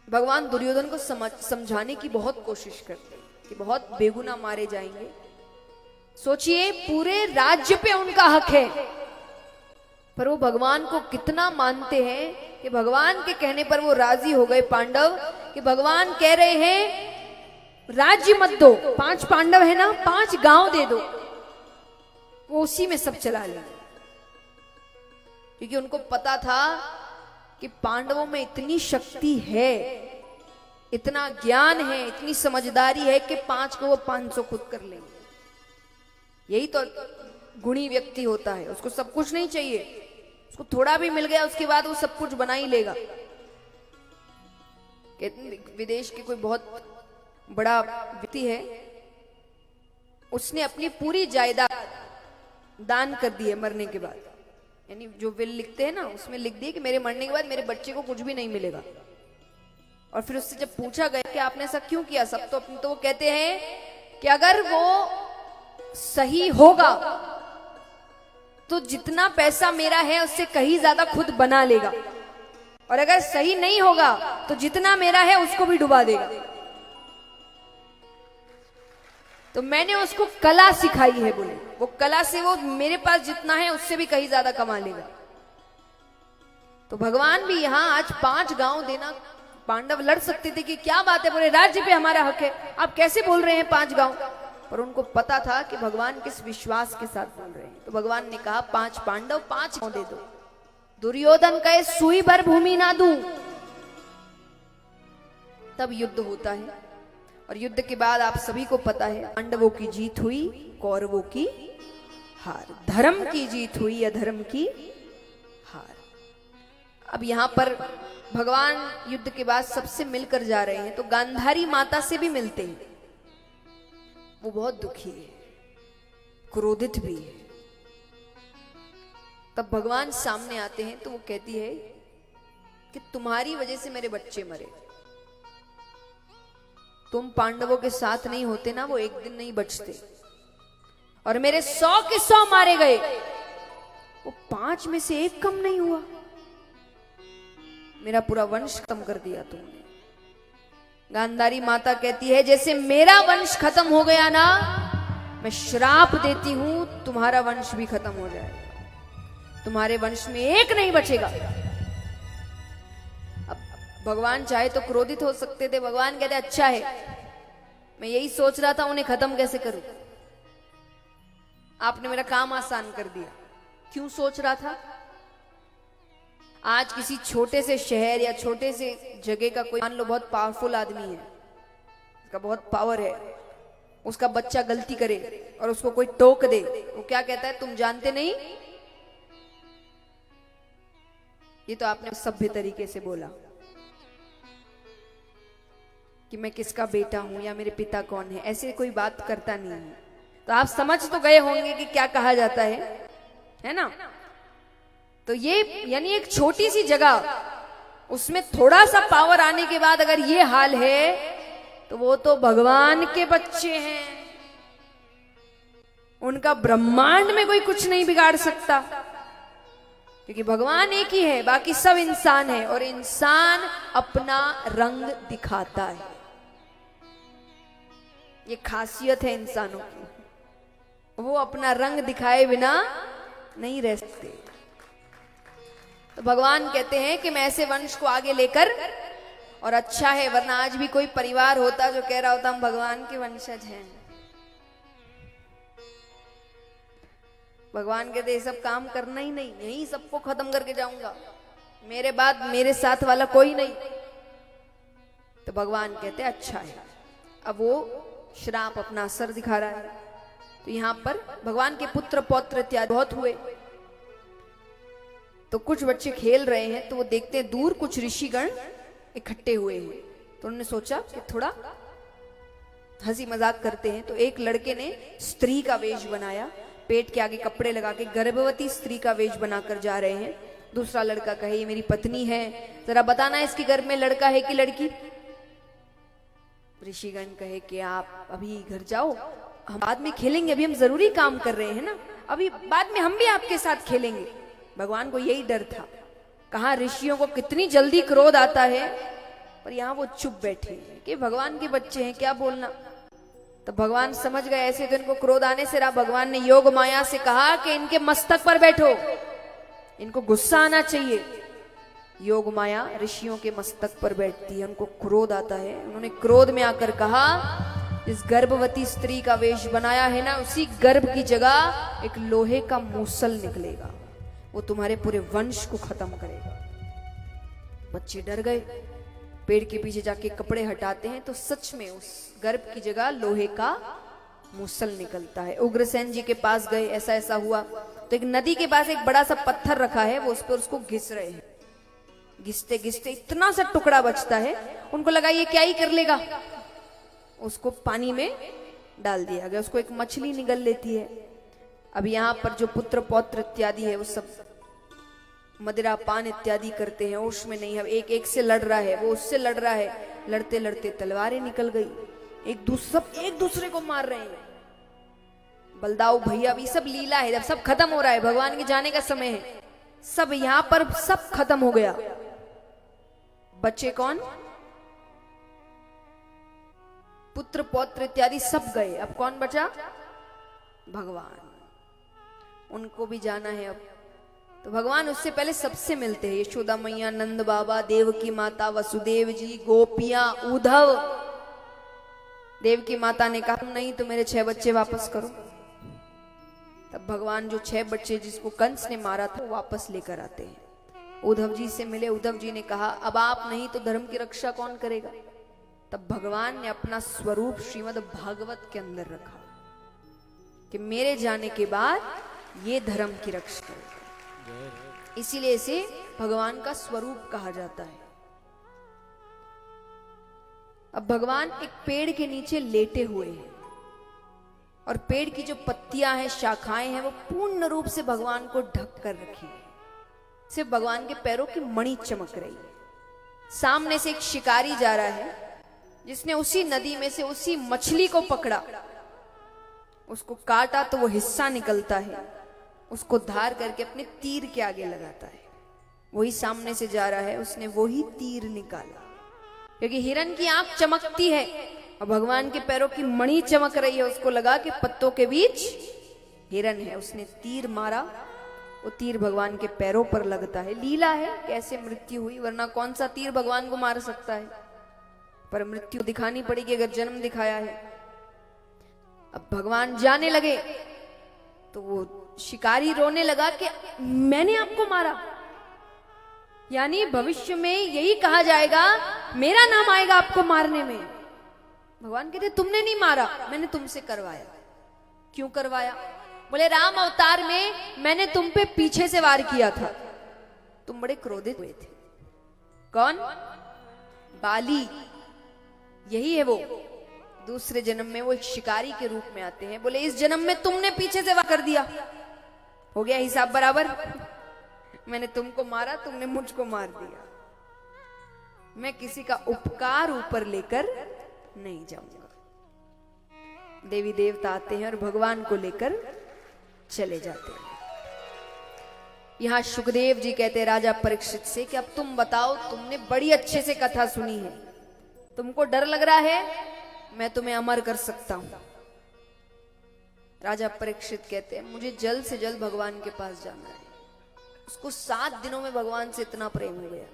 D: भगवान दुर्योधन को समझाने की बहुत कोशिश करते हैं कि बहुत बेगुनाह मारे जाएंगे। सोचिए, पूरे राज्य पे उनका हक है, पर वो भगवान को कितना मानते हैं कि भगवान के कहने पर वो राजी हो गए पांडव, कि भगवान कह रहे हैं राज्य मत दो, 5 पांडव है ना, 5 गांव दे दो, वो उसी में सब चला ले। क्योंकि उनको पता था कि पांडवों में इतनी शक्ति है, इतना ज्ञान है, इतनी समझदारी है कि 5 को वो 500 खुद कर लेंगे। यही तो गुणी व्यक्ति होता है, उसको सब कुछ नहीं चाहिए, उसको थोड़ा भी मिल गया उसके बाद वो सब कुछ बना ही लेगा। विदेश के कोई बहुत बड़ा व्यक्ति है, उसने अपनी पूरी जायदाद दान कर दी है मरने के बाद। यानी जो विल लिखते हैं ना, उसमें लिख दिए कि मेरे मरने के बाद मेरे बच्चे को कुछ भी नहीं मिलेगा। और फिर उससे जब पूछा गया कि आपने ऐसा क्यों किया, सब तो वो कहते हैं कि अगर वो सही होगा तो जितना पैसा मेरा है उससे कहीं ज्यादा खुद बना लेगा, और अगर सही नहीं होगा तो जितना मेरा है उसको भी डुबा देगा। तो मैंने उसको कला सिखाई है, बोले वो कला से वो मेरे पास जितना है उससे भी कहीं ज्यादा कमा लेगा। तो भगवान भी यहां आज 5 गांव देना, पांडव लड़ सकते थे कि क्या बात है, बोले राज्य पे हमारा हक है, आप कैसे बोल रहे हैं 5 गांव। पर उनको पता था कि भगवान किस विश्वास के साथ बोल रहे हैं। तो भगवान ने कहा 5 पांडव 5 गांव दे दो। दुर्योधन कहे सुई भर भूमि ना दूं। तब युद्ध होता है, और युद्ध के बाद आप सभी को पता है पांडवों की जीत हुई, कौरवों की हार। धर्म की जीत हुई, अधर्म की हार। अब यहां पर भगवान युद्ध के बाद सबसे मिलकर जा रहे हैं, तो गांधारी माता से भी मिलते हैं। वो बहुत दुखी है, क्रोधित भी है। तब भगवान सामने आते हैं तो वो कहती है कि तुम्हारी वजह से मेरे बच्चे मरे, तुम पांडवों के साथ नहीं होते ना, वो एक दिन नहीं बचते, और मेरे 100 के 100 मारे गए, वो 5 में से 1 कम नहीं हुआ। मेरा पूरा वंश खत्म कर दिया तुमने। गांधारी माता कहती है जैसे मेरा वंश खत्म हो गया ना, मैं श्राप देती हूं तुम्हारा वंश भी खत्म हो जाएगा, तुम्हारे वंश में 1 नहीं बचेगा। अब भगवान चाहे तो क्रोधित हो सकते थे। भगवान कहते अच्छा है, मैं यही सोच रहा था उन्हें खत्म कैसे करूं, आपने मेरा काम आसान कर दिया। क्यों सोच रहा था? आज किसी छोटे से शहर या छोटे से जगह का कोई, मान लो बहुत पावरफुल आदमी है, उसका बहुत पावर है, उसका बच्चा गलती करे और उसको कोई टोक दे, वो क्या कहता है, तुम जानते नहीं। ये तो आपने सभ्य तरीके से बोला कि मैं किसका बेटा हूं या मेरे पिता कौन है, ऐसे कोई बात करता नहीं है। तो आप समझ तो गए होंगे कि क्या कहा जाता है ना। तो ये यानी एक छोटी सी जगह, उसमें थोड़ा सा पावर आने के बाद अगर ये हाल है, तो वो तो भगवान के बच्चे हैं, उनका ब्रह्मांड में कोई कुछ नहीं बिगाड़ सकता, क्योंकि भगवान एक ही है, बाकी सब इंसान है, और इंसान अपना रंग दिखाता है। ये खासियत है इंसानों की, वो अपना रंग दिखाए बिना नहीं रह सकते। तो भगवान कहते हैं कि मैं ऐसे वंश को आगे लेकर, और अच्छा है, वरना आज भी कोई परिवार होता जो कह रहा होता हम भगवान के वंशज हैं। भगवान कहते ये सब काम करना ही नहीं, यही सबको खत्म करके जाऊंगा, मेरे बाद मेरे साथ वाला कोई नहीं। तो भगवान कहते अच्छा है। अब वो श्राप अपना असर दिखा रहा है। तो यहां पर भगवान के पुत्र पौत्र इत्यादि बहुत हुए। तो कुछ बच्चे खेल रहे हैं, तो वो देखते हैं दूर कुछ ऋषिगण इकट्ठे हुए हैं। तो उन्होंने सोचा कि थोड़ा हंसी मजाक करते हैं। तो एक लड़के ने स्त्री का वेश बनाया, पेट के आगे कपड़े लगा के गर्भवती स्त्री का वेश बनाकर जा रहे हैं। दूसरा लड़का कहे ये मेरी पत्नी है, जरा बताना इसके गर्भ में लड़का है कि लड़की। ऋषिगण कहे कि आप अभी घर जाओ, हम बाद में खेलेंगे, अभी हम जरूरी काम कर रहे हैं ना, अभी बाद में हम भी आपके साथ खेलेंगे। भगवान को यही डर था। कहा ऋषियों को कितनी जल्दी क्रोध आता है, पर यहाँ वो चुप बैठे हैं कि भगवान के बच्चे हैं, क्या बोलना। तो भगवान समझ गए ऐसे तो इनको क्रोध आने से रहा। भगवान ने योग माया से कहा कि इनके मस्तक पर बैठो, इनको गुस्सा आना चाहिए। योग माया ऋषियों के मस्तक पर बैठती है, उनको क्रोध आता है। उन्होंने क्रोध में आकर कहा जिस गर्भवती स्त्री का वेश बनाया है ना, उसी गर्भ की जगह एक लोहे का मूसल निकलेगा, वो तुम्हारे पूरे वंश को खत्म करेगा। बच्चे डर गए, पेड़ के पीछे जाके कपड़े हटाते हैं तो सच में उस गर्भ की जगह लोहे का मूसल निकलता है। उग्रसेन जी के पास गए, ऐसा ऐसा हुआ। तो एक नदी के पास एक बड़ा सा पत्थर रखा है, वो उस पर उसको घिस रहे हैं। घिसते घिसते इतना सा टुकड़ा बचता है, उनको लगा ये क्या ही कर लेगा। उसको पानी में डाल दिया गया, उसको एक मछली निगल लेती है। अब यहाँ पर जो पुत्र पौत्र इत्यादि है वो सब मदिरा पान इत्यादि करते हैं, होश में नहीं है। एक एक से लड़ रहा है, वो उससे लड़ रहा है, लड़ते लड़ते तलवारें निकल गई, एक दूसरे को मार रहे हैं। बलदाऊ भैया भी, सब लीला है। जब सब खत्म हो रहा है, भगवान के जाने का समय है, सब यहां पर सब खत्म हो गया। बच्चे कौन? पुत्र पौत्र इत्यादि सब गए, अब कौन बचा? भगवान। उनको भी जाना है अब। तो भगवान उससे पहले सबसे मिलते हैं। यशोदा मैया, नंद बाबा, देव की माता, वसुदेव जी, गोपियां, उद्धव। देव की माता ने कहा नहीं तो मेरे 6 बच्चे वापस करो। तब भगवान जो 6 बच्चे जिसको कंस ने मारा था वापस लेकर आते हैं। उद्धव जी से मिले, उद्धव जी ने कहा अब आप नहीं तो धर्म की रक्षा कौन करेगा। तब भगवान ने अपना स्वरूप श्रीमद् भागवत के अंदर रखा कि मेरे जाने के बाद ये धर्म की रक्षा करेगा। इसीलिए इसे भगवान का स्वरूप कहा जाता है। अब भगवान एक पेड़ के नीचे लेटे हुए हैं और पेड़ की जो पत्तियां हैं, शाखाएं हैं, वो पूर्ण रूप से भगवान को ढक कर रखी है। सिर्फ भगवान के पैरों की मणि चमक रही है। सामने से एक शिकारी जा रहा है जिसने उसी नदी में से उसी मछली को पकड़ा, उसको काटा तो वो हिस्सा निकलता है, उसको धार करके अपने तीर के आगे लगाता है। वही सामने से जा रहा है, उसने वही तीर निकाला क्योंकि हिरन की आंख चमकती है और भगवान के पैरों की मणि चमक रही है। उसको लगा कि पत्तों के बीच हिरन है, उसने तीर मारा, वो तीर भगवान के पैरों पर लगता है। लीला है कैसे मृत्यु हुई, वरना कौन सा तीर भगवान को मार सकता है, पर मृत्यु दिखानी पड़ेगी अगर जन्म दिखाया है। अब भगवान जाने लगे तो वो शिकारी रोने लगा कि मैंने आपको मारा, यानी भविष्य में यही कहा जाएगा, मेरा नाम आएगा आपको मारने में। भगवान कहते तुमने नहीं मारा, मैंने तुमसे करवाया। क्यों करवाया? बोले राम अवतार में मैंने तुम पे पीछे से वार किया था, तुम बड़े क्रोधित हुए थे। कौन? बाली, यही है वो। दूसरे जन्म में वो एक शिकारी के रूप में आते हैं। बोले इस जन्म में तुमने पीछे से वार कर दिया, हो गया हिसाब बराबर। मैंने तुमको मारा, तुमने मुझको मार दिया। मैं किसी का उपकार ऊपर लेकर नहीं जाऊंगा। देवी देवता आते हैं और भगवान को लेकर चले जाते हैं। यहां सुखदेव जी कहते हैं राजा परीक्षित से कि अब तुम बताओ, तुमने बड़ी अच्छे से कथा सुनी है, तुमको डर लग रहा है, मैं तुम्हें अमर कर सकता हूं। राजा परीक्षित कहते हैं मुझे जल्द से जल्द भगवान के पास जाना है। उसको 7 दिनों में भगवान से इतना प्रेम हो गया।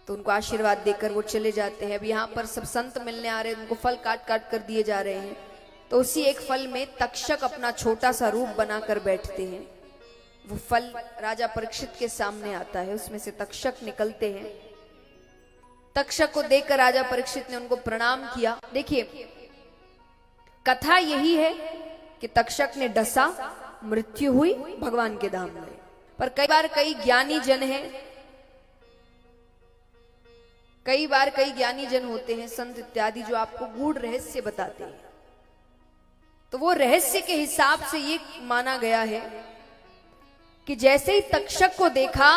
D: तो उनको आशीर्वाद देकर वो चले जाते हैं। अब यहाँ पर सब संत मिलने आ रहे हैं, उनको फल काट काट कर दिए जा रहे हैं। तो उसी एक फल में तक्षक अपना छोटा सा रूप बनाकर बैठते हैं। वो फल राजा परीक्षित के सामने आता है, उसमें से तक्षक निकलते हैं। तक्षक को देखकर राजा परीक्षित ने उनको प्रणाम किया। देखिए, कथा यही है कि तक्षक ने डसा, मृत्यु हुई, भगवान के धाम में। पर कई बार कई ज्ञानी जन हैं, कई बार कई ज्ञानी जन होते हैं, संत इत्यादि, जो आपको गूढ़ रहस्य बताते हैं। तो वो रहस्य के हिसाब से ये माना गया है कि जैसे ही तक्षक को देखा,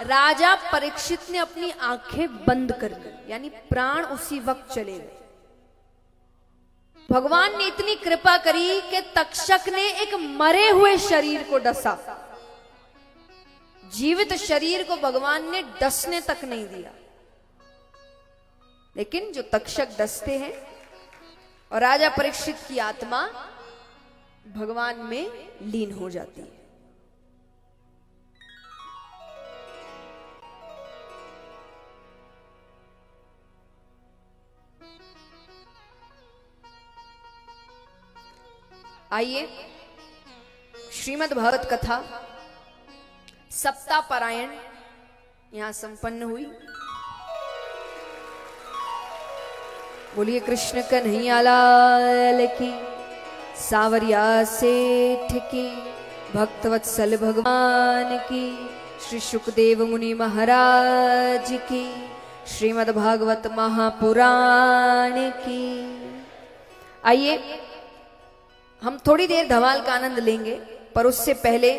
D: राजा परीक्षित ने अपनी आंखें बंद कर ली, यानी प्राण उसी वक्त चले गए। भगवान ने इतनी कृपा करी कि तक्षक ने एक मरे हुए शरीर को डसा, जीवित शरीर को भगवान ने डसने तक नहीं दिया। लेकिन जो तक्षक डसते हैं और राजा परीक्षित की आत्मा भगवान में लीन हो जाती है। आइए, श्रीमद् भागवत कथा सप्ताह पारायण यहां संपन्न हुई। बोलिए कृष्ण कन्हैया लाल की, सावरिया सेठ की, भक्तवत्सल भगवान की, श्री सुखदेव मुनि महाराज की, श्रीमद् भागवत महापुराण की। आइए, हम थोड़ी देर धमाल का आनंद लेंगे, पर उससे पहले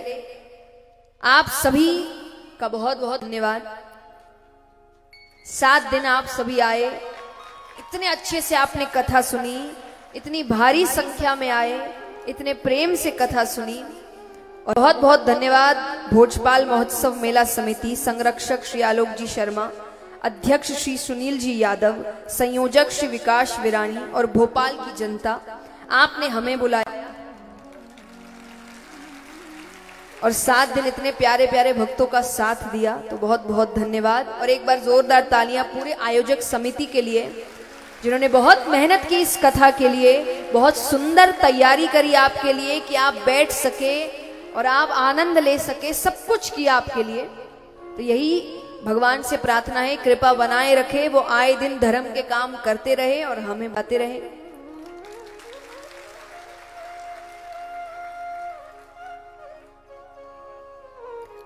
D: आप सभी का बहुत बहुत धन्यवाद। 7 दिन आप सभी आए, इतने अच्छे से आपने कथा सुनी, इतनी भारी संख्या में आए, इतने प्रेम से कथा सुनी। और बहुत बहुत धन्यवाद भोजपाल महोत्सव मेला समिति, संरक्षक श्री आलोक जी शर्मा, अध्यक्ष श्री सुनील जी यादव, संयोजक श्री विकास विरानी और भोपाल की जनता। आपने हमें बुलाया और 7 दिन इतने प्यारे प्यारे भक्तों का साथ दिया, तो बहुत बहुत धन्यवाद। और एक बार जोरदार तालियां पूरे आयोजक समिति के लिए, जिन्होंने बहुत मेहनत की इस कथा के लिए, बहुत सुंदर तैयारी करी आपके लिए कि आप बैठ सके और आप आनंद ले सके, सब कुछ किया आपके लिए। तो यही भगवान से प्रार्थना है, कृपा बनाए रखे, वो आए दिन धर्म के काम करते रहे और हमें बताते रहे।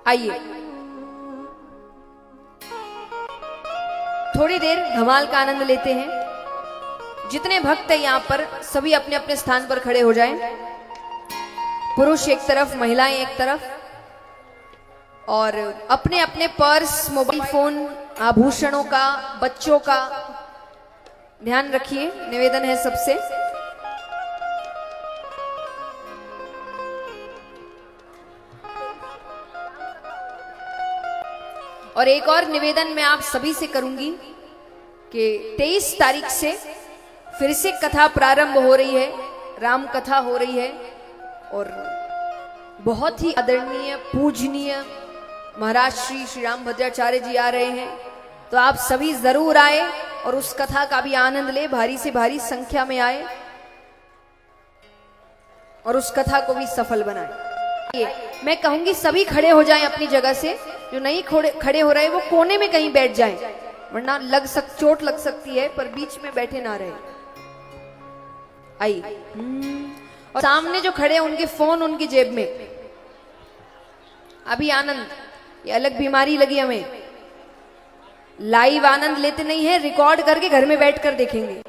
D: आइए, थोड़ी देर धमाल का आनंद लेते हैं। जितने भक्त हैं यहाँ पर, सभी अपने अपने स्थान पर खड़े हो जाएं। पुरुष एक तरफ, महिलाएं एक तरफ, और अपने अपने पर्स, मोबाइल फोन, आभूषणों का, बच्चों का ध्यान रखिए, निवेदन है सबसे। और एक और निवेदन मैं आप सभी से करूंगी कि 23 तारीख से फिर से कथा प्रारंभ हो रही है, राम कथा हो रही है, और बहुत ही आदरणीय पूजनीय महाराज श्री श्री राम भद्राचार्य जी आ रहे हैं। तो आप सभी जरूर आए और उस कथा का भी आनंद ले, भारी से भारी संख्या में आए और उस कथा को भी सफल बनाए। मैं कहूंगी सभी खड़े हो जाएं अपनी जगह से, जो नहीं खड़े हो रहे वो कोने में कहीं बैठ जाएं, वरना चोट लग सकती है, पर बीच में बैठे ना रहे। आई, और सामने जो खड़े हैं उनके फोन उनकी जेब में। अभी आनंद, ये अलग बीमारी लगी हमें, लाइव आनंद लेते नहीं है, रिकॉर्ड करके घर में बैठकर देखेंगे।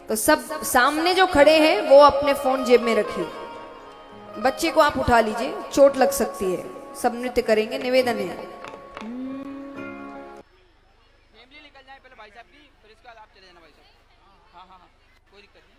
D: तो सब सामने जो खड़े हैं वो अपने फोन जेब में रखिए। बच्चे को आप उठा लीजिए, चोट लग सकती है। सब नृत्य करेंगे, निवेदन है।
A: फैमिली निकल जाए पहले भाई साहब की, फिर इसके बाद आप चले जाना भाई साहब। हाँ हाँ हाँ, कोई दिक्कत नहीं।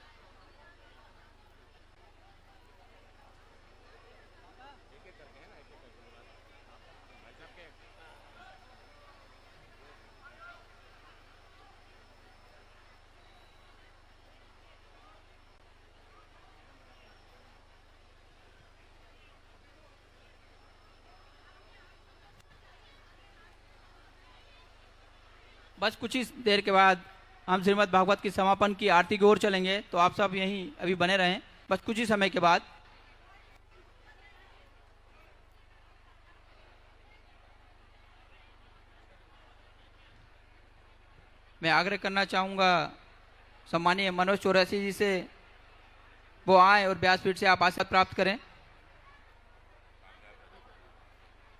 A: बस कुछ ही देर के बाद हम श्रीमद् भागवत की समापन की आरती की ओर चलेंगे, तो आप सब यहीं अभी बने रहें। बस कुछ ही समय के बाद मैं आग्रह करना चाहूँगा सम्मानीय मनोज चौरसी जी से, वो आए और व्यासपीठ से आप आशीर्वाद प्राप्त करें।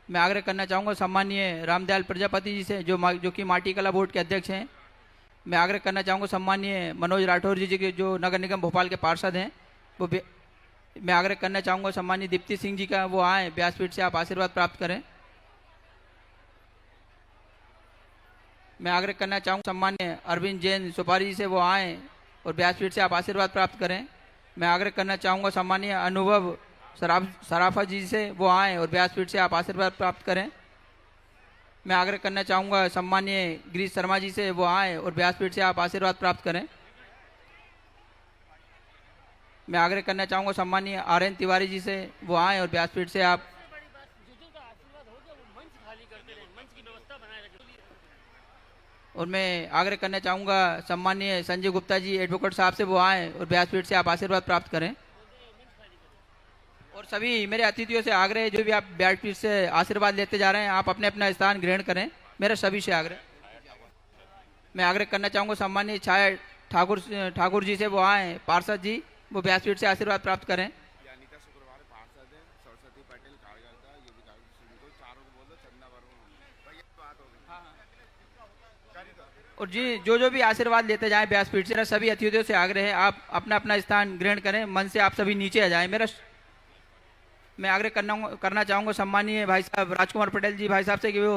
A: मैं आग्रह करना चाहूँगा सम्मानीय रामदयाल प्रजापति जी से, जो कि माटी कला बोर्ड के अध्यक्ष हैं। मैं आग्रह करना चाहूँगा सम्मानीय मनोज राठौर जी के, जो नगर निगम भोपाल के पार्षद हैं। मैं आग्रह करना चाहूँगा सम्मानीय दीप्ति सिंह जी का, वो आए व्यासपीठ से आप आशीर्वाद प्राप्त करें। मैं आग्रह करना चाहूँगा सम्मान्य अरविंद जैन सुपारी जी से, वो आए और व्यासपीठ से आप आशीर्वाद प्राप्त करें। मैं आग्रह करना चाहूँगा सम्मानीय अनुभव सराफा जी से, वो आए और व्यासपीठ से आप आशीर्वाद प्राप्त करें। मैं आग्रह करना चाहूँगा सम्मानीय गिरीश शर्मा जी से, वो आए और व्यासपीठ से आप आशीर्वाद प्राप्त करें। मैं आग्रह करना चाहूँगा सम्मानीय आर्यन तिवारी जी से, वो आए और व्यासपीठ से आप और मैं आग्रह करना चाहूँगा सम्मानीय संजय गुप्ता जी एडवोकेट साहब से, वो आए और व्यासपीठ से आप आशीर्वाद प्राप्त करें। और सभी मेरे अतिथियों से आग्रह है, जो भी आप व्यासपीठ से आशीर्वाद लेते जा रहे हैं, आप अपने अपना स्थान ग्रहण करें, मेरा सभी से आग्रह। मैं आग्रह करना चाहूँगा सम्मानीय छाया ठाकुर जी से, वो आए पार्षद जी, वो व्यासपीठ से आशीर्वाद प्राप्त करें। और जी जो भी आशीर्वाद लेते जाएं व्यासपीठ से, सभी अतिथियों से आग्रह है, आप अपना अपना स्थान ग्रहण करें, मन से आप सभी नीचे आ जाएं। मैं आग्रह करना चाहूँगा सम्मानीय भाई साहब राजकुमार पटेल जी भाई साहब से कि वो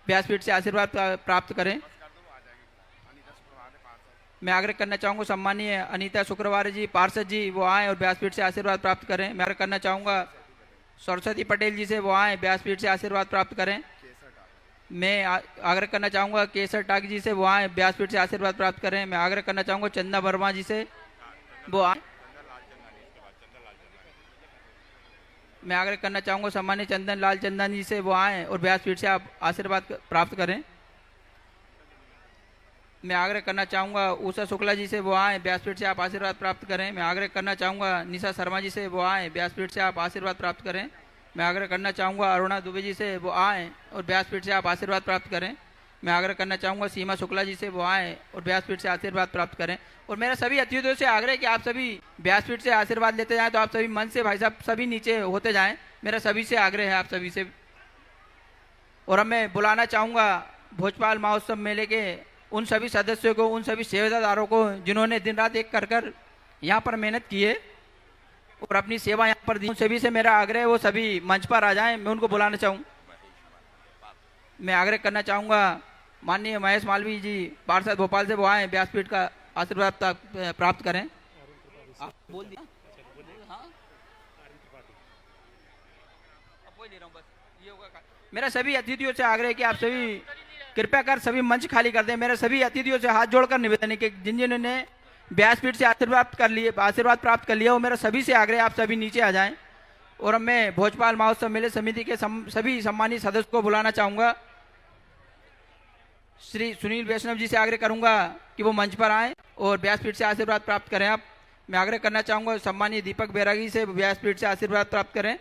A: व्यासपीठ से आशीर्वाद प्राप्त करें। मैं आग्रह करना चाहूँगा सम्मानीय अनीता शुक्रवार जी पार्षद जी, वो आए और व्यासपीठ से आशीर्वाद प्राप्त करें। मैं आग्रह करना चाहूँगा सरस्वती पटेल जी से, वो आए व्यासपीठ से आशीर्वाद प्राप्त करें। मैं आग्रह करना चाहूँगा केसर टाक जी से, वो आए व्यासपीठ से आशीर्वाद प्राप्त करें। मैं आग्रह करना चाहूँगा चंदा वर्मा जी से, वो आए। मैं आग्रह करना चाहूँगा सम्मानीय चंदन लाल चंदन जी से, वो आए और व्यासपीठ से आप आशीर्वाद प्राप्त करें। मैं आग्रह करना चाहूँगा उषा शुक्ला जी से, वो आए व्यासपीठ से आप आशीर्वाद प्राप्त करें। मैं आग्रह करना चाहूँगा निशा शर्मा जी से, वो आए व्यासपीठ से आप आशीर्वाद प्राप्त करें। मैं आग्रह करना चाहूँगा अरुणा दुबे जी से, वो आए और व्यासपीठ से आप आशीर्वाद प्राप्त करें। मैं आग्रह करना चाहूँगा सीमा शुक्ला जी से, वो आए और व्यासपीठ से आशीर्वाद प्राप्त करें। और मेरा सभी अतिथियों से आग्रह है कि आप सभी व्यासपीठ से आशीर्वाद लेते जाएं, तो आप सभी मन से भाई साहब सभी नीचे होते जाएं, मेरा सभी से आग्रह है आप सभी से। और अब मैं बुलाना चाहूँगा भोजपाल महोत्सव मेले के उन सभी सदस्यों को, उन सभी सेवादारों को, जिन्होंने दिन रात एक कर यहाँ पर मेहनत की है और अपनी सेवा यहाँ पर दी। उन सभी से मेरा आग्रह है वो सभी मंच पर आ जाएं, मैं उनको बुलाना चाहूँ। मैं आग्रह करना चाहूँगा माननीय महेश मालवीय जी पार्षद भोपाल से, वो आए व्यासपीठ का आशीर्वाद प्राप्त करें। आप बोल दिया? हाँ? मेरा सभी अतिथियों से आग्रह है कि आप सभी कृपया कर सभी मंच खाली कर दें। मेरे सभी अतिथियों से हाथ जोड़कर निवेदन है कि जिन्होंने व्यासपीठ से आशीर्वाद प्राप्त कर लिया, वो मेरा सभी से आग्रह आप सभी नीचे आ जाएं। और अब मैं भोजपाल महोत्सव मेले समिति के सभी सम्मानित सदस्य को बुलाना चाहूँगा। श्री सुनील वैष्णव जी से आग्रह करूँगा कि वो मंच पर आएँ और व्यासपीठ से आशीर्वाद प्राप्त करें। आप मैं आग्रह करना चाहूँगा सम्मानीय दीपक बैरागी से व्यासपीठ से आशीर्वाद प्राप्त करें।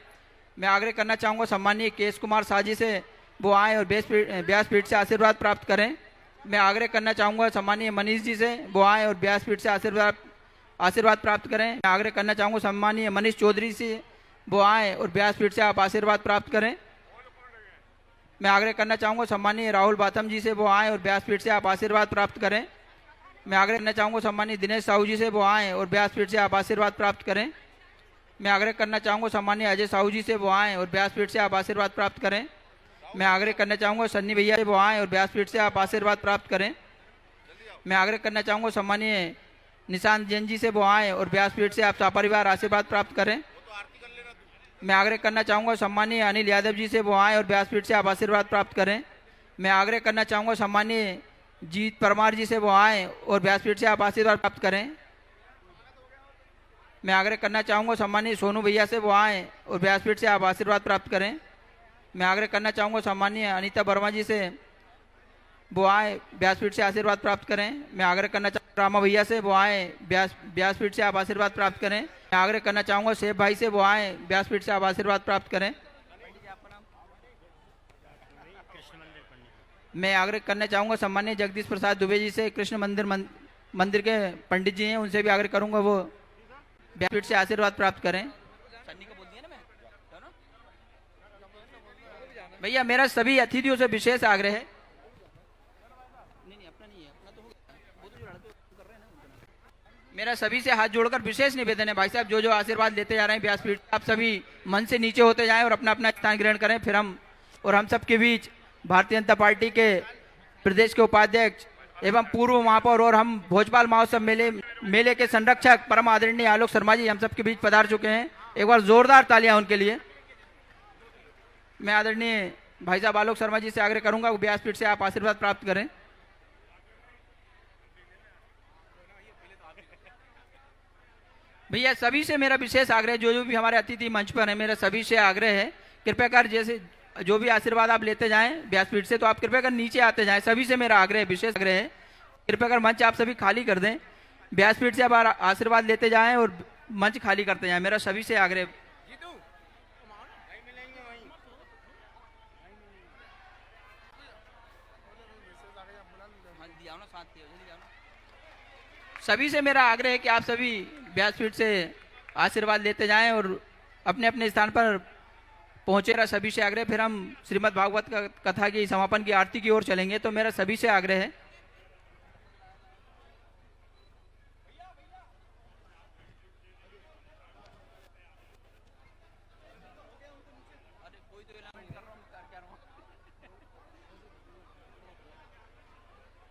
A: मैं आग्रह करना चाहूँगा सम्मानीय केश कुमार शाह जी से, वो आए और व्यासपीठ से आशीर्वाद प्राप्त करें। मैं आग्रह करना चाहूँगा सम्मानीय मनीष जी से, वो आए और व्यासपीठ से आशीर्वाद प्राप्त करें। मैं आग्रह करना चाहूँगा सम्मानीय मनीष चौधरी से, वो आए और व्यासपीठ से आप आशीर्वाद प्राप्त करें। मैं आग्रह करना चाहूँगा सम्मानीय राहुल बाथम जी से, वो आए और व्यासपीठ से आप आशीर्वाद प्राप्त करें। मैं आग्रह करना चाहूँगा सम्मानीय दिनेश साहू जी से, वो आए और व्यासपीठ से आप आशीर्वाद प्राप्त करें। मैं आग्रह करना चाहूँगा सम्मानीय अजय साहू जी से, वो आए और व्यासपीठ से आप आशीर्वाद प्राप्त करें। मैं आग्रह करना चाहूँगा सन्नी भैया से, वो आए और व्यासपीठ से आप आशीर्वाद प्राप्त करें। मैं आग्रह करना चाहूँगा सम्मानीय निशांत जैन जी से, वो आए और व्यासपीठ से आप सपरिवार आशीर्वाद प्राप्त करें। मैं आग्रह करना चाहूँगा सम्मानीय अनिल यादव जी से, वो आए और व्यासपीठ से आप आशीर्वाद प्राप्त करें। मैं आग्रह करना चाहूँगा सम्मानीय जीत परमार जी से, वो आए और व्यासपीठ से आप आशीर्वाद प्राप्त करें। मैं आग्रह करना चाहूँगा सम्मानीय सोनू भैया से, वो आए और व्यासपीठ से आप आशीर्वाद प्राप्त करें। मैं आग्रह करना चाहूँगा सम्मानीय अनीता वर्मा जी से, वो आए व्यासपीठ से आशीर्वाद प्राप्त करें। मैं आग्रह करना चाहूँगा रामा भैया से, वो आए व्यासपीठ से आप आशीर्वाद प्राप्त करें। मैं आग्रह करना चाहूँगा शेफ भाई से, वो आए व्यासपीठ से आप आशीर्वाद प्राप्त करें। मैं आग्रह करना चाहूँगा सम्मानीय जगदीश प्रसाद दुबे जी से, कृष्ण मंदिर के पंडित जी हैं, उनसे भी आग्रह करूँगा वो व्यासपीठ से आशीर्वाद प्राप्त करें। भैया मेरा सभी अतिथियों से विशेष आग्रह है, मेरा सभी से हाथ जोड़कर विशेष निवेदन है भाई साहब, जो जो आशीर्वाद लेते जा रहे हैं व्यासपीठ, आप सभी मन से नीचे होते जाएं और अपना अपना स्थान ग्रहण करें। फिर हम सबके बीच भारतीय जनता पार्टी के प्रदेश के उपाध्यक्ष एवं पूर्व महापौर और हम भोजपाल महोत्सव मेले के संरक्षक परम आदरणीय आलोक शर्मा जी हम सबके बीच पधार चुके हैं। एक बार जोरदार तालियां उनके लिए। मैं आदरणीय भाई साहब आलोक शर्मा जी से आग्रह करूंगा व्यासपीठ से आप आशीर्वाद प्राप्त करें। भैया सभी से मेरा विशेष आग्रह, जो जो भी हमारे अतिथि मंच पर है, मेरा सभी से आग्रह है, कृपया कर जैसे जो भी आशीर्वाद आप लेते जाएं व्यासपीठ से, तो आप कृपया कर नीचे आते जाएं। सभी से मेरा आग्रह, विशेष आग्रह है, कृपया कर मंच आप सभी खाली कर दें। व्यासपीठ से आप आशीर्वाद लेते जाएं और मंच खाली करते जाएं, मेरा सभी से आग्रह। सभी से मेरा आग्रह है कि आप सभी व्यासपीठ से आशीर्वाद लेते जाएं और अपने अपने स्थान पर पहुंचेगा, सभी से आग्रह। फिर हम श्रीमद् भागवत कथा की समापन की आरती की ओर चलेंगे, तो मेरा सभी से आग्रह है।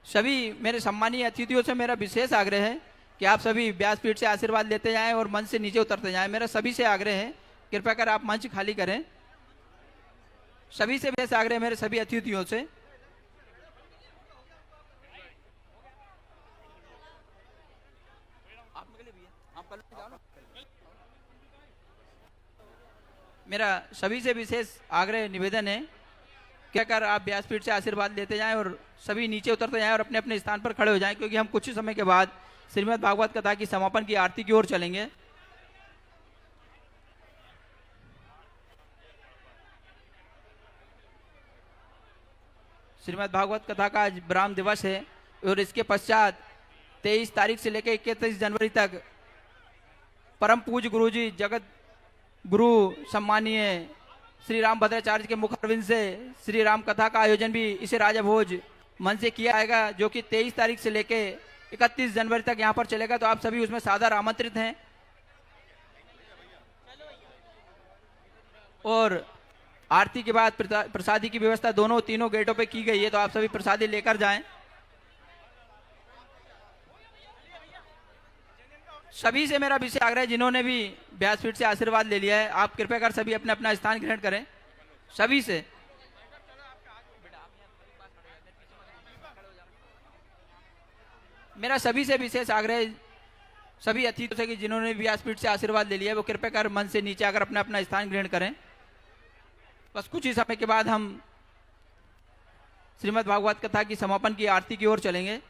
A: सभी मेरे सम्मानीय अतिथियों से मेरा विशेष आग्रह है कि आप सभी व्यासपीठ से आशीर्वाद लेते जाएं और मंच से नीचे उतरते जाएं, मेरा सभी से आग्रह है, कृपया कर आप मंच खाली करें। सभी से विशेष आग्रह मेरे सभी अतिथियों से। मेरा सभी से विशेष आग्रह निवेदन है, क्या कर आप व्यासपीठ से आशीर्वाद लेते जाएं और सभी नीचे उतरते जाएं और अपने अपने स्थान पर खड़े हो जाएं, क्योंकि हम कुछ ही समय के बाद श्रीमद् भागवत कथा की समापन की आरती की ओर चलेंगे। श्रीमद् भागवत कथा का आज ब्राह्म दिवस है और इसके पश्चात 23 तारीख से लेकर 31 जनवरी तक परम पूज्य गुरुजी जगत गुरु सम्मानीय श्री राम भद्राचार्य के मुख अरविंद से श्री राम कथा का आयोजन भी इसे राजा भोज मन से किया जाएगा, जो कि 23 तारीख से लेके 31 जनवरी तक यहाँ पर चलेगा। तो आप सभी उसमें सादर आमंत्रित हैं। और आरती के बाद प्रसादी की व्यवस्था तीनों गेटों पे की गई है, तो आप सभी प्रसादी लेकर जाएं। सभी से मेरा विशेष आग्रह है, जिन्होंने भी व्यासपीठ से आशीर्वाद ले लिया है, आप कृपया कर सभी अपना अपना स्थान ग्रहण करें। सभी से मेरा सभी से विशेष आग्रह है, सभी अतिथियों से कि जिन्होंने भी व्यासपीठ से आशीर्वाद ले लिया है, वो कृपया कर मन से नीचे आकर अपना अपना स्थान ग्रहण करें। बस कुछ ही समय के बाद हम श्रीमद् भागवत कथा की समापन की आरती की ओर चलेंगे।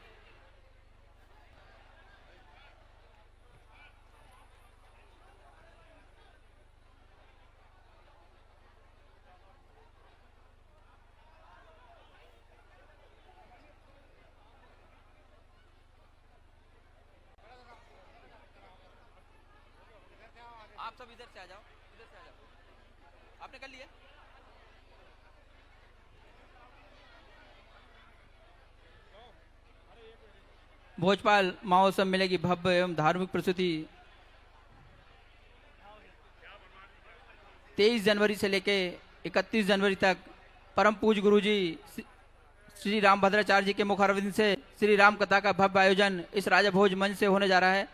A: आप सब इधर से आ जाओ, इधर से आ जाओ। आपने कर लिया? भोजपाल महोत्सव मेले की भव्य एवं धार्मिक प्रस्तुति 23 जनवरी से लेके 31 जनवरी तक परम पूज्य गुरुजी श्री राम भद्राचार्य जी के मुख अरविंद से श्री राम कथा का भव्य आयोजन इस राजा भोज मंच से होने जा रहा है।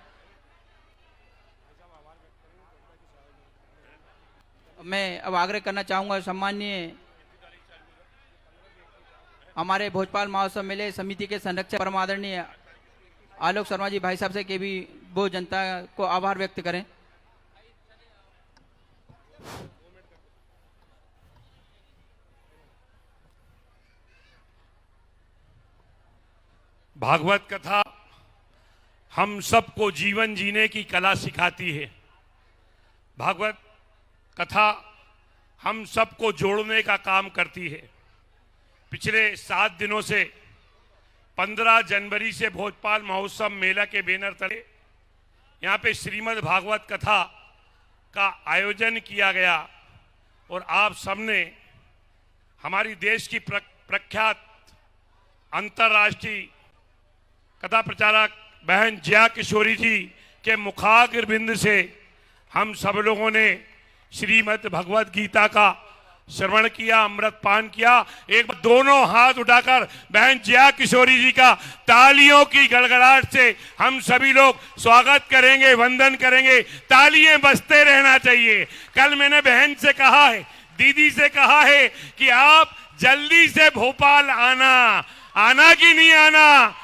A: मैं अब आग्रह करना चाहूंगा सम्मानीय हमारे भोजपाल महोत्सव मेले समिति के संरक्षक परम आदरणीय आलोक शर्मा जी भाई साहब से कि भी वो जनता को आभार व्यक्त करें।
F: भागवत कथा हम सबको जीवन जीने की कला सिखाती है। भागवत कथा हम सबको जोड़ने का काम करती है। पिछले 7 दिनों से 15 जनवरी से भोपाल महोत्सव मेला के बैनर तले यहाँ पे श्रीमद् भागवत कथा का आयोजन किया गया और आप सबने हमारी देश की प्रख्यात अंतर्राष्ट्रीय कथा प्रचारक बहन जया किशोरी जी के मुखाग्रबिंद से हम सब लोगों ने श्रीमद् भगवत गीता का श्रवण किया, अमृत पान किया। एक बार दोनों हाथ उठाकर बहन जया किशोरी जी का तालियों की गड़गड़ाहट से हम सभी लोग स्वागत करेंगे, वंदन करेंगे। तालियां बजते रहना चाहिए। कल मैंने बहन से कहा है, दीदी से कहा है कि आप जल्दी से भोपाल आना कि नहीं आना,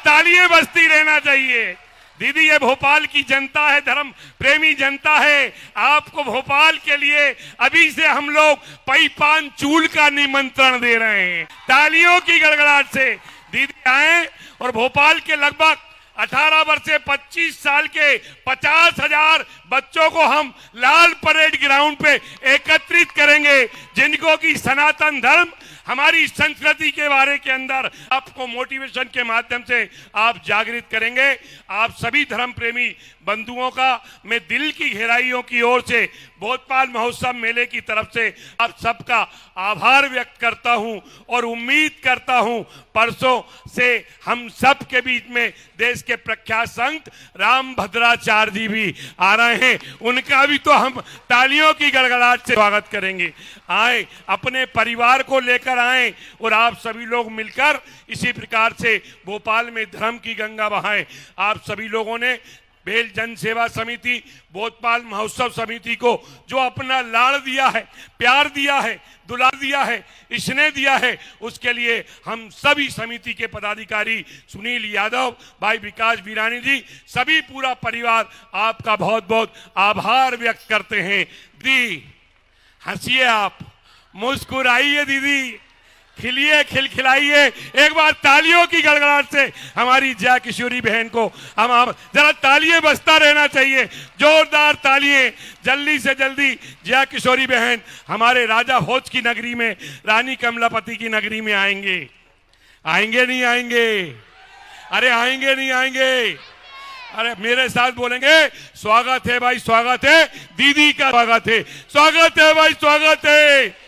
F: तालियां बजती रहना चाहिए। दीदी, ये भोपाल की जनता है, धर्म प्रेमी जनता है। आपको भोपाल के लिए अभी से हम लोग पई पान चूल का निमंत्रण दे रहे हैं। तालियों की गड़गड़ाहट से दीदी आए और भोपाल के लगभग 18 वर्ष से 25 साल के 50,000 बच्चों को हम लाल परेड ग्राउंड पे एकत्रित करेंगे, जिनको की सनातन धर्म हमारी संस्कृति के बारे के अंदर आपको मोटिवेशन के माध्यम से आप जागृत करेंगे। आप सभी धर्म प्रेमी बंधुओं का मैं दिल की गहराइयों की ओर से भोपाल महोत्सव मेले की तरफ से आप सबका आभार व्यक्त करता हूं और उम्मीद करता हूं परसों से हम सब के बीच में देश के प्रख्यात संत राम भद्राचार्य जी भी आ रहे हैं। उनका भी तो हम तालियों की गड़गड़ाहट से स्वागत करेंगे। आए, अपने परिवार को लेकर आए और आप सभी लोग मिलकर इसी प्रकार से भोपाल में धर्म की गंगा बहाएं। आप सभी लोगों ने बेल जन सेवा समिति, भोपाल महोत्सव समिति को जो अपना लाड़ दिया है, प्यार दिया है, दुलार दिया है, स्नेह दिया है, उसके लिए हम सभी समिति के पदाधिकारी, सुनील यादव, भाई विकास वीरानी जी, सभी पूरा परिवार आपका बहुत बहुत आभार व्यक्त करते हैं। दीदी हंसिए, आप मुस्कुराइए, दीदी खिलिए, खिलखिलाइए। एक बार तालियों की गड़गड़ाहट से हमारी जया किशोरी बहन को हम जरा तालियां बजता रहना चाहिए, जोरदार तालियां। जल्दी से जल्दी जया किशोरी बहन हमारे राजा भोज की नगरी में, रानी कमलापति की नगरी में आएंगे। आएंगे नहीं आएंगे? अरे आएंगे नहीं आएंगे? अरे मेरे साथ बोलेंगे, स्वागत है भाई, स्वागत है दीदी का, स्वागत है, स्वागत है भाई, स्वागत है,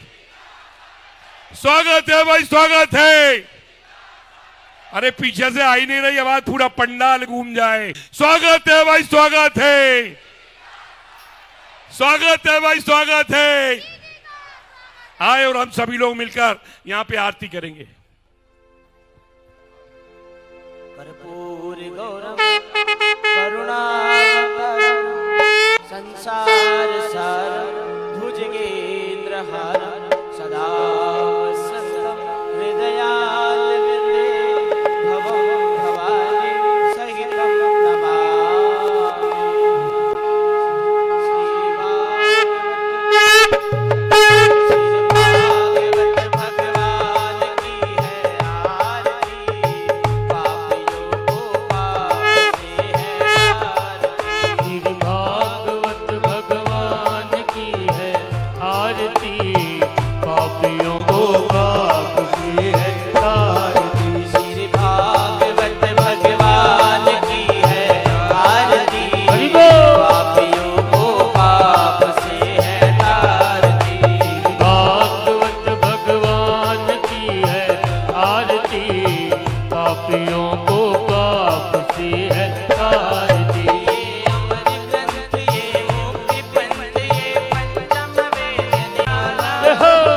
F: स्वागत है भाई, स्वागत है। अरे पीछे से आई नहीं रही आवाज, पूरा पंडाल घूम जाए। स्वागत है भाई, स्वागत है, स्वागत है भाई, स्वागत है। आए और हम सभी लोग मिलकर यहाँ पे आरती करेंगे।
E: कर्पूर गौरम करुणावतारम संसार सारम भुजगेन्द्रहारम सदा वसंतम हृदयारविंदे भवं भवानी सहितं नमामि। श्रीभागवत भगवान की है आरती, पापियों को पाप से है तारती।
B: भागवत भगवान की है आरती, पापियों को पाप से है तारती।
E: श्री भागवत भगवान की है आरती,
B: हरि बोल।
E: पापियों को पाप से है तारती।
B: भागवत भगवान की है आरती, पापियों को पाप से है तारती।
E: ये अमर ग्रंथ, ये मुक्ति पंथ, ये पंचम वेद निराला,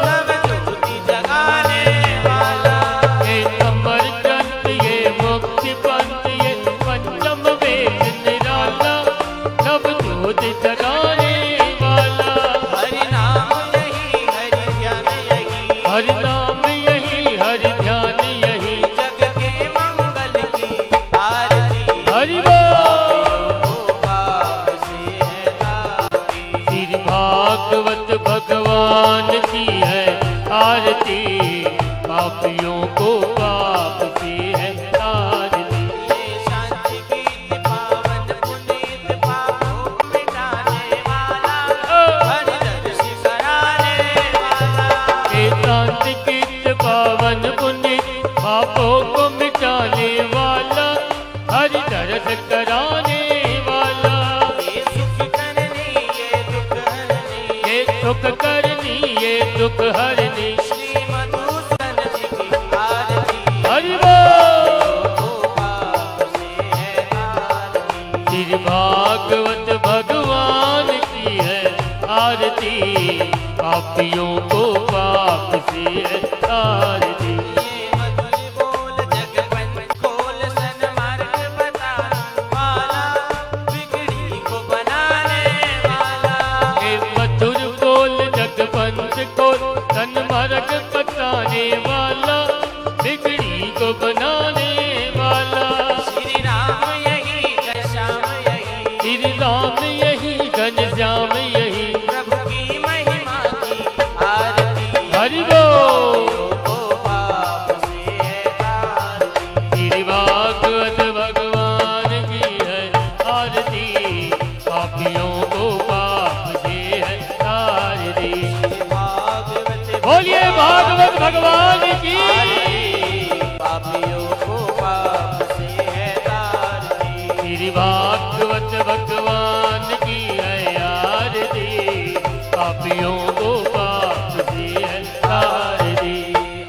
E: नव ज्योति जगाने वाला।
B: ये अमर ग्रंथ, ये मुक्ति पंथ, ये पंचम वेद निराला, नव ज्योति जगाने वाला।
E: हरि नाम यही, हरि ध्यान यही,
B: हरि नाम यही, हरि ध्यान यही,
E: जग के मंगल की आरती।
B: हरि बोल।
E: को पाप से है तारती।
B: श्री भागवत भगवान की है आरती, पापियों को पाप से है तारती। आरती ये दुख हरनी
E: श्री मधुसूदन जी की आरती
B: हरि बोल
E: को पाप से है तारती
B: श्री भागवत भगवान की है आरती पापियों को पाप से है तारती
E: ये मधुर बोल जगपन खोल सन्मार्ग बताने वाला बिगड़ी को बनाने वाला
B: हे मधुर बोल जगपंथ को सन्मार्ग बताने वाला बिगड़ी को बनाने वाला
E: श्री राम यही घनश्याम यही
B: श्री राम यही घनश्याम यही
E: प्रभु की महिमा की आरती
B: हरि बोल
E: को पाप से है तारती
B: श्री भागवत भगवान की है आरती पापियों को पाप से है तारती
E: भागवत
B: बोलिए भागवत भगवान की
E: पापियों को पाप से है तारती
B: श्री भागवत भगवान की है आरती पापियों को पाप से है तारती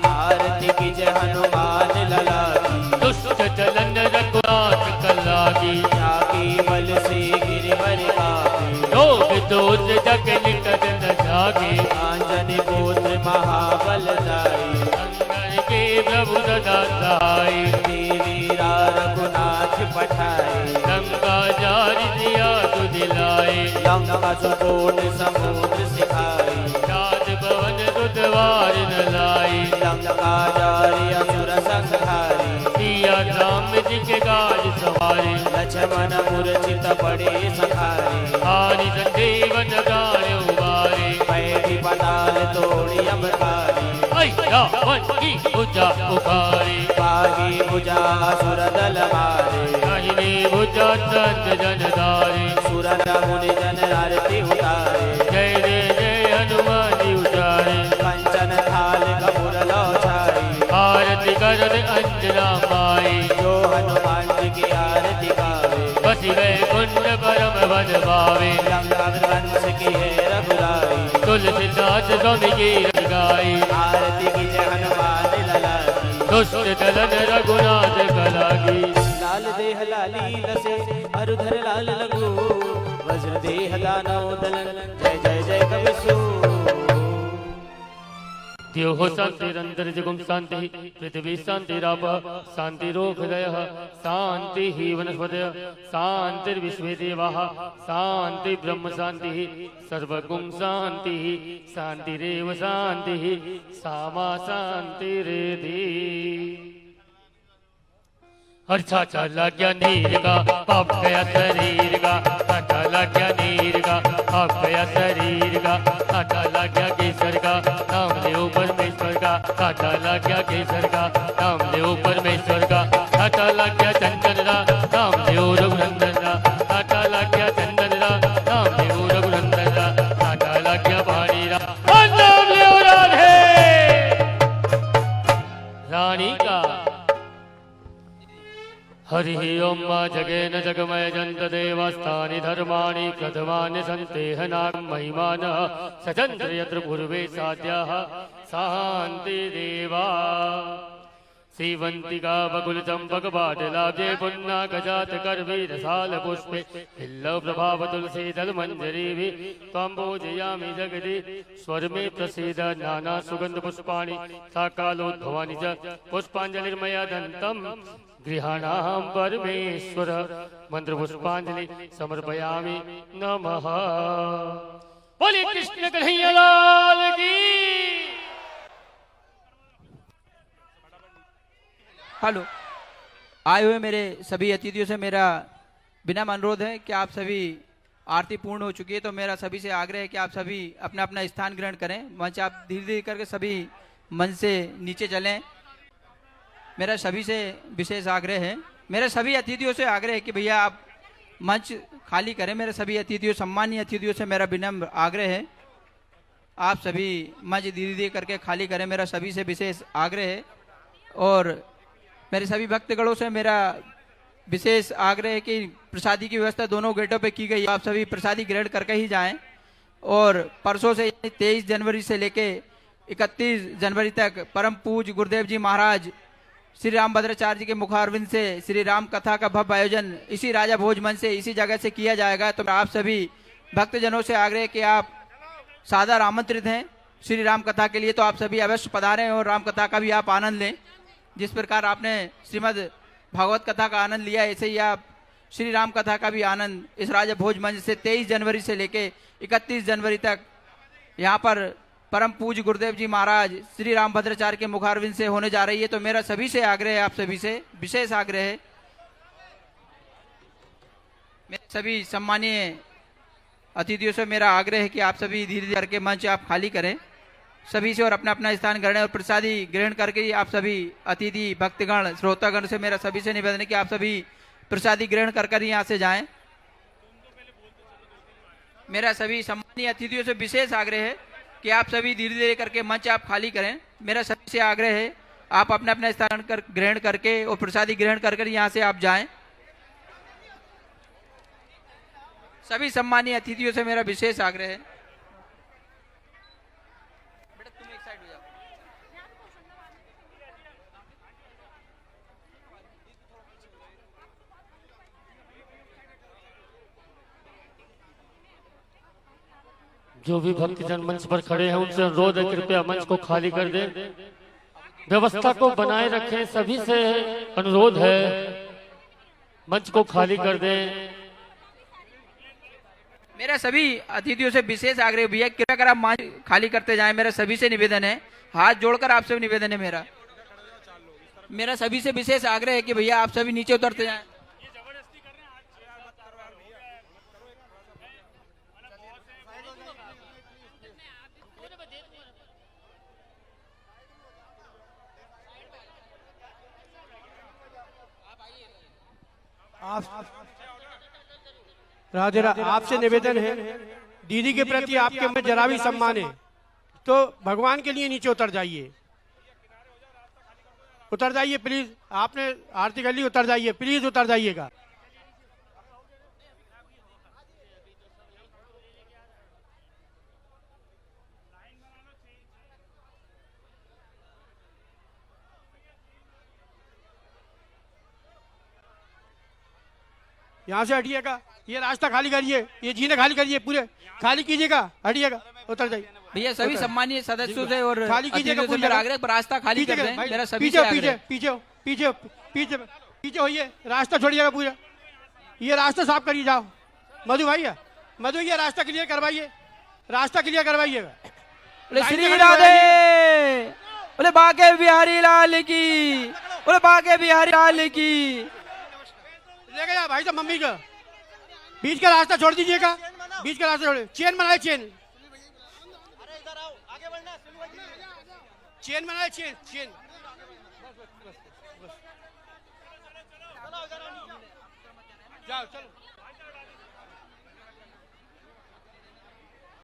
E: आरती की जय हनुमान लला की
B: दुष्ट चलन रघुनाथ कला की
E: जाकी बल से गिरवर कापी
B: लोग दोष जग निकट न जागे
E: आंजन पुत्र महाबल दाई
B: अंगर के प्रभु सदा सहाय
E: देवीरा रघुनाथ पठाए
B: गंगा जारी दिया तु दिलाए
E: लंका सुकोट समुद्र सिखाई
B: राज भवन रुद्वार न लाए
E: लंका जारी असुर संहारी
B: सिया राम जी के काज सवारे
E: लक्ष्मण मूर्छित पड़े सखारे
B: हानि संजीवन गाने उबारे
E: पैठी पताल तोड़ी अमकारी
B: ऐया वन की भुजा उखारे
E: बागी भुजा सुर दल मारे
B: दाहिने भुजा चंद जनदारे
E: सुरन मुनि जन आरती उतारे
B: जय हनुमान जी उचारे
E: कंचन थाल कपूर लौछाई
B: आरती करन अंजना माई
E: जो हनुमान जी की आरती गावे
B: बस गए कुंड परम वन भावे
E: लंका वंश की है रघुराई
B: तुलसीदास स्वामी की गाई
E: आरती की जय हनुमान लला की
B: दुष्ट चलन रघुनाथ कला की
E: लाल देह लाली लसे अरुधर लाल लगू वज्र देह दानव दलन जय जय जय कवि सू
B: त्यो हो शांतिरंतर जगुम शांति पृथ्वी शांतिराप शांतिरोहृदय शांति ही वनस्पतय शांतिर्विश्वे देवाः शांति ब्रह्म शांति सर्वगुण शांति शांतिरेव शांति सामा शांतिरेधि अच्छा चला गया नीर का पाप गया शरीर का अच्छा लग गया नीर का पाप गया शरीर का अच्छा लग गया केसर का नाम ले परमेश्वर का अच्छा लग गया केसर का नाम ले परमेश्वर का अच्छा लग गया चंदन का नाम ले रघुनंदन का अच्छा लग गया चंदन का नाम ले रघुनंदन का अच्छा लग गया पानी का नाम ले राधे रानी का हरि ओम जगेन जगमय जंत देवस्थानि धर्माणि प्रथमानि सन्तेहनाग महिमान सचंद्र यत्र पूर्वे साध्याः शान्ति देवा श्रीवंतिका बकुल चंपक बाटलाब्जे पुन्ना गजात करवी रसाल पुष्पे हिल्लव प्रभाव तुलसी दल मंजरी भी त्वंबोजयामि जगति स्वर में प्रसीद नाना सुगंध पुष्पाणि साकालोद्भवानि च पुष्पांजलिर्मया दन्तम् गृहाणां परमेश्वर मंत्र पुष्पांजलि समर्पयामि नमः। बोले कृष्ण कन्हैया लाल की।
A: हेलो, आए हुए मेरे सभी अतिथियों से मेरा बिना अनुरोध है कि आप सभी आरती पूर्ण हो चुकी है तो मेरा सभी से आग्रह है कि आप सभी अपना अपना स्थान ग्रहण करें। मंच आप धीरे धीरे करके सभी मंच से नीचे चलें। मेरा सभी से विशेष आग्रह है, मेरे सभी अतिथियों से आग्रह है कि भैया आप मंच खाली करें। मेरे सभी अतिथियों, सम्मानीय अतिथियों से मेरा विनम्र आग्रह है, आप सभी मंच धीरे धीरे करके खाली करें। मेरा सभी से विशेष आग्रह है और मेरे सभी भक्तगणों से मेरा विशेष आग्रह है कि प्रसादी की व्यवस्था दोनों गेटों पे की गई है। आप सभी प्रसादी ग्रहण करके ही जाएं। और परसों से 23 जनवरी से लेके 31 जनवरी तक परम पूज्य गुरुदेव जी महाराज श्री रामभद्राचार्य जी के मुखारविंद से श्री राम कथा का भव्य आयोजन इसी राजा भोज मंच से इसी जगह से किया जाएगा। तो आप सभी भक्तजनों से आग्रह कि आप सादर आमंत्रित हैं श्री राम कथा के लिए, तो आप सभी अवश्य पधारें और राम कथा का भी आप आनंद लें। जिस प्रकार आपने श्रीमद् भागवत कथा का आनंद लिया, ऐसे ही आप श्री राम कथा का भी आनंद इस राजा भोज मंच से 23 जनवरी से लेके 31 जनवरी तक यहाँ पर परम पूज्य गुरुदेव जी महाराज श्री रामभद्राचार्य के मुखारविंद से होने जा रही है। तो मेरा सभी से आग्रह है, आप सभी से विशेष आग्रह है, मेरे सभी सम्मानीय अतिथियों से मेरा आग्रह है कि आप सभी धीरे धीरे करके मंच आप खाली करें सभी से और अपना अपना स्थान ग्रहण और प्रसादी ग्रहण करके ही आप सभी अतिथि भक्तगण श्रोतागण से मेरा सभी से निवेदन है कि आप सभी प्रसादी ग्रहण कर कर यहाँ से जाएं। मेरा सभी सम्मानीय अतिथियों से विशेष आग्रह है कि आप सभी धीरे धीरे करके मंच आप खाली करें। मेरा सभी से आग्रह है आप अपना अपना स्थान ग्रहण करके और प्रसादी ग्रहण कर कर यहाँ से आप जाएं। सभी सम्मानीय अतिथियों से मेरा विशेष आग्रह है। बेटा तुम एक साइड हो जाओ।
B: जो भी भक्तजन मंच पर खड़े हैं उनसे अनुरोध है कृपया मंच को खाली कर दें, व्यवस्था को बनाए रखें। सभी से अनुरोध है मंच को खाली कर दें।
A: मेरा सभी अतिथियों से विशेष आग्रह भैया कृपया कर आप मंच खाली करते जाएं। मेरा सभी से निवेदन है, हाथ जोड़कर आपसे निवेदन है मेरा सभी से विशेष आग्रह है कि भैया आप सभी नीचे उतरते जाएं।
G: राधे राधे। आपसे निवेदन है, दीदी के प्रति आपके में जरा भी सम्मान है तो भगवान के लिए नीचे उतर जाइए, उतर जाइए प्लीज। आपने आरती कर ली, उतर जाइए प्लीज, उतर जाइएगा। यहाँ से हटिएगा, ये रास्ता खाली करिए, ये जीने खाली करिए, पूरे खाली कीजिएगा, हटिएगा, उतर जाइए
A: भैया। सभी सम्मानीय सदस्यों से और
G: खाली कीजिएगा,
A: अतिथियों से मेरा आग्रह रास्ता खाली कर दें। मेरा सभी से आग्रह है।
G: पीछे होइए, रास्ता छोड़िएगा पूरा, ये रास्ता साफ करिए। जाओ मधु भाई, मधु ये रास्ता क्लियर करवाइए, रास्ता क्लियर करवाइएगा।
A: बोले श्री राधे, बोले बाके बिहारी लाल की, बोले बाके बिहारी लाल की।
G: लेके जा भाई साहब, मम्मी का बीच का रास्ता छोड़ दीजिएगा, बीच का रास्ता छोड़िए। चेन बनाए, चेन चेन बनाए, चेन चेन। जाओ चलो।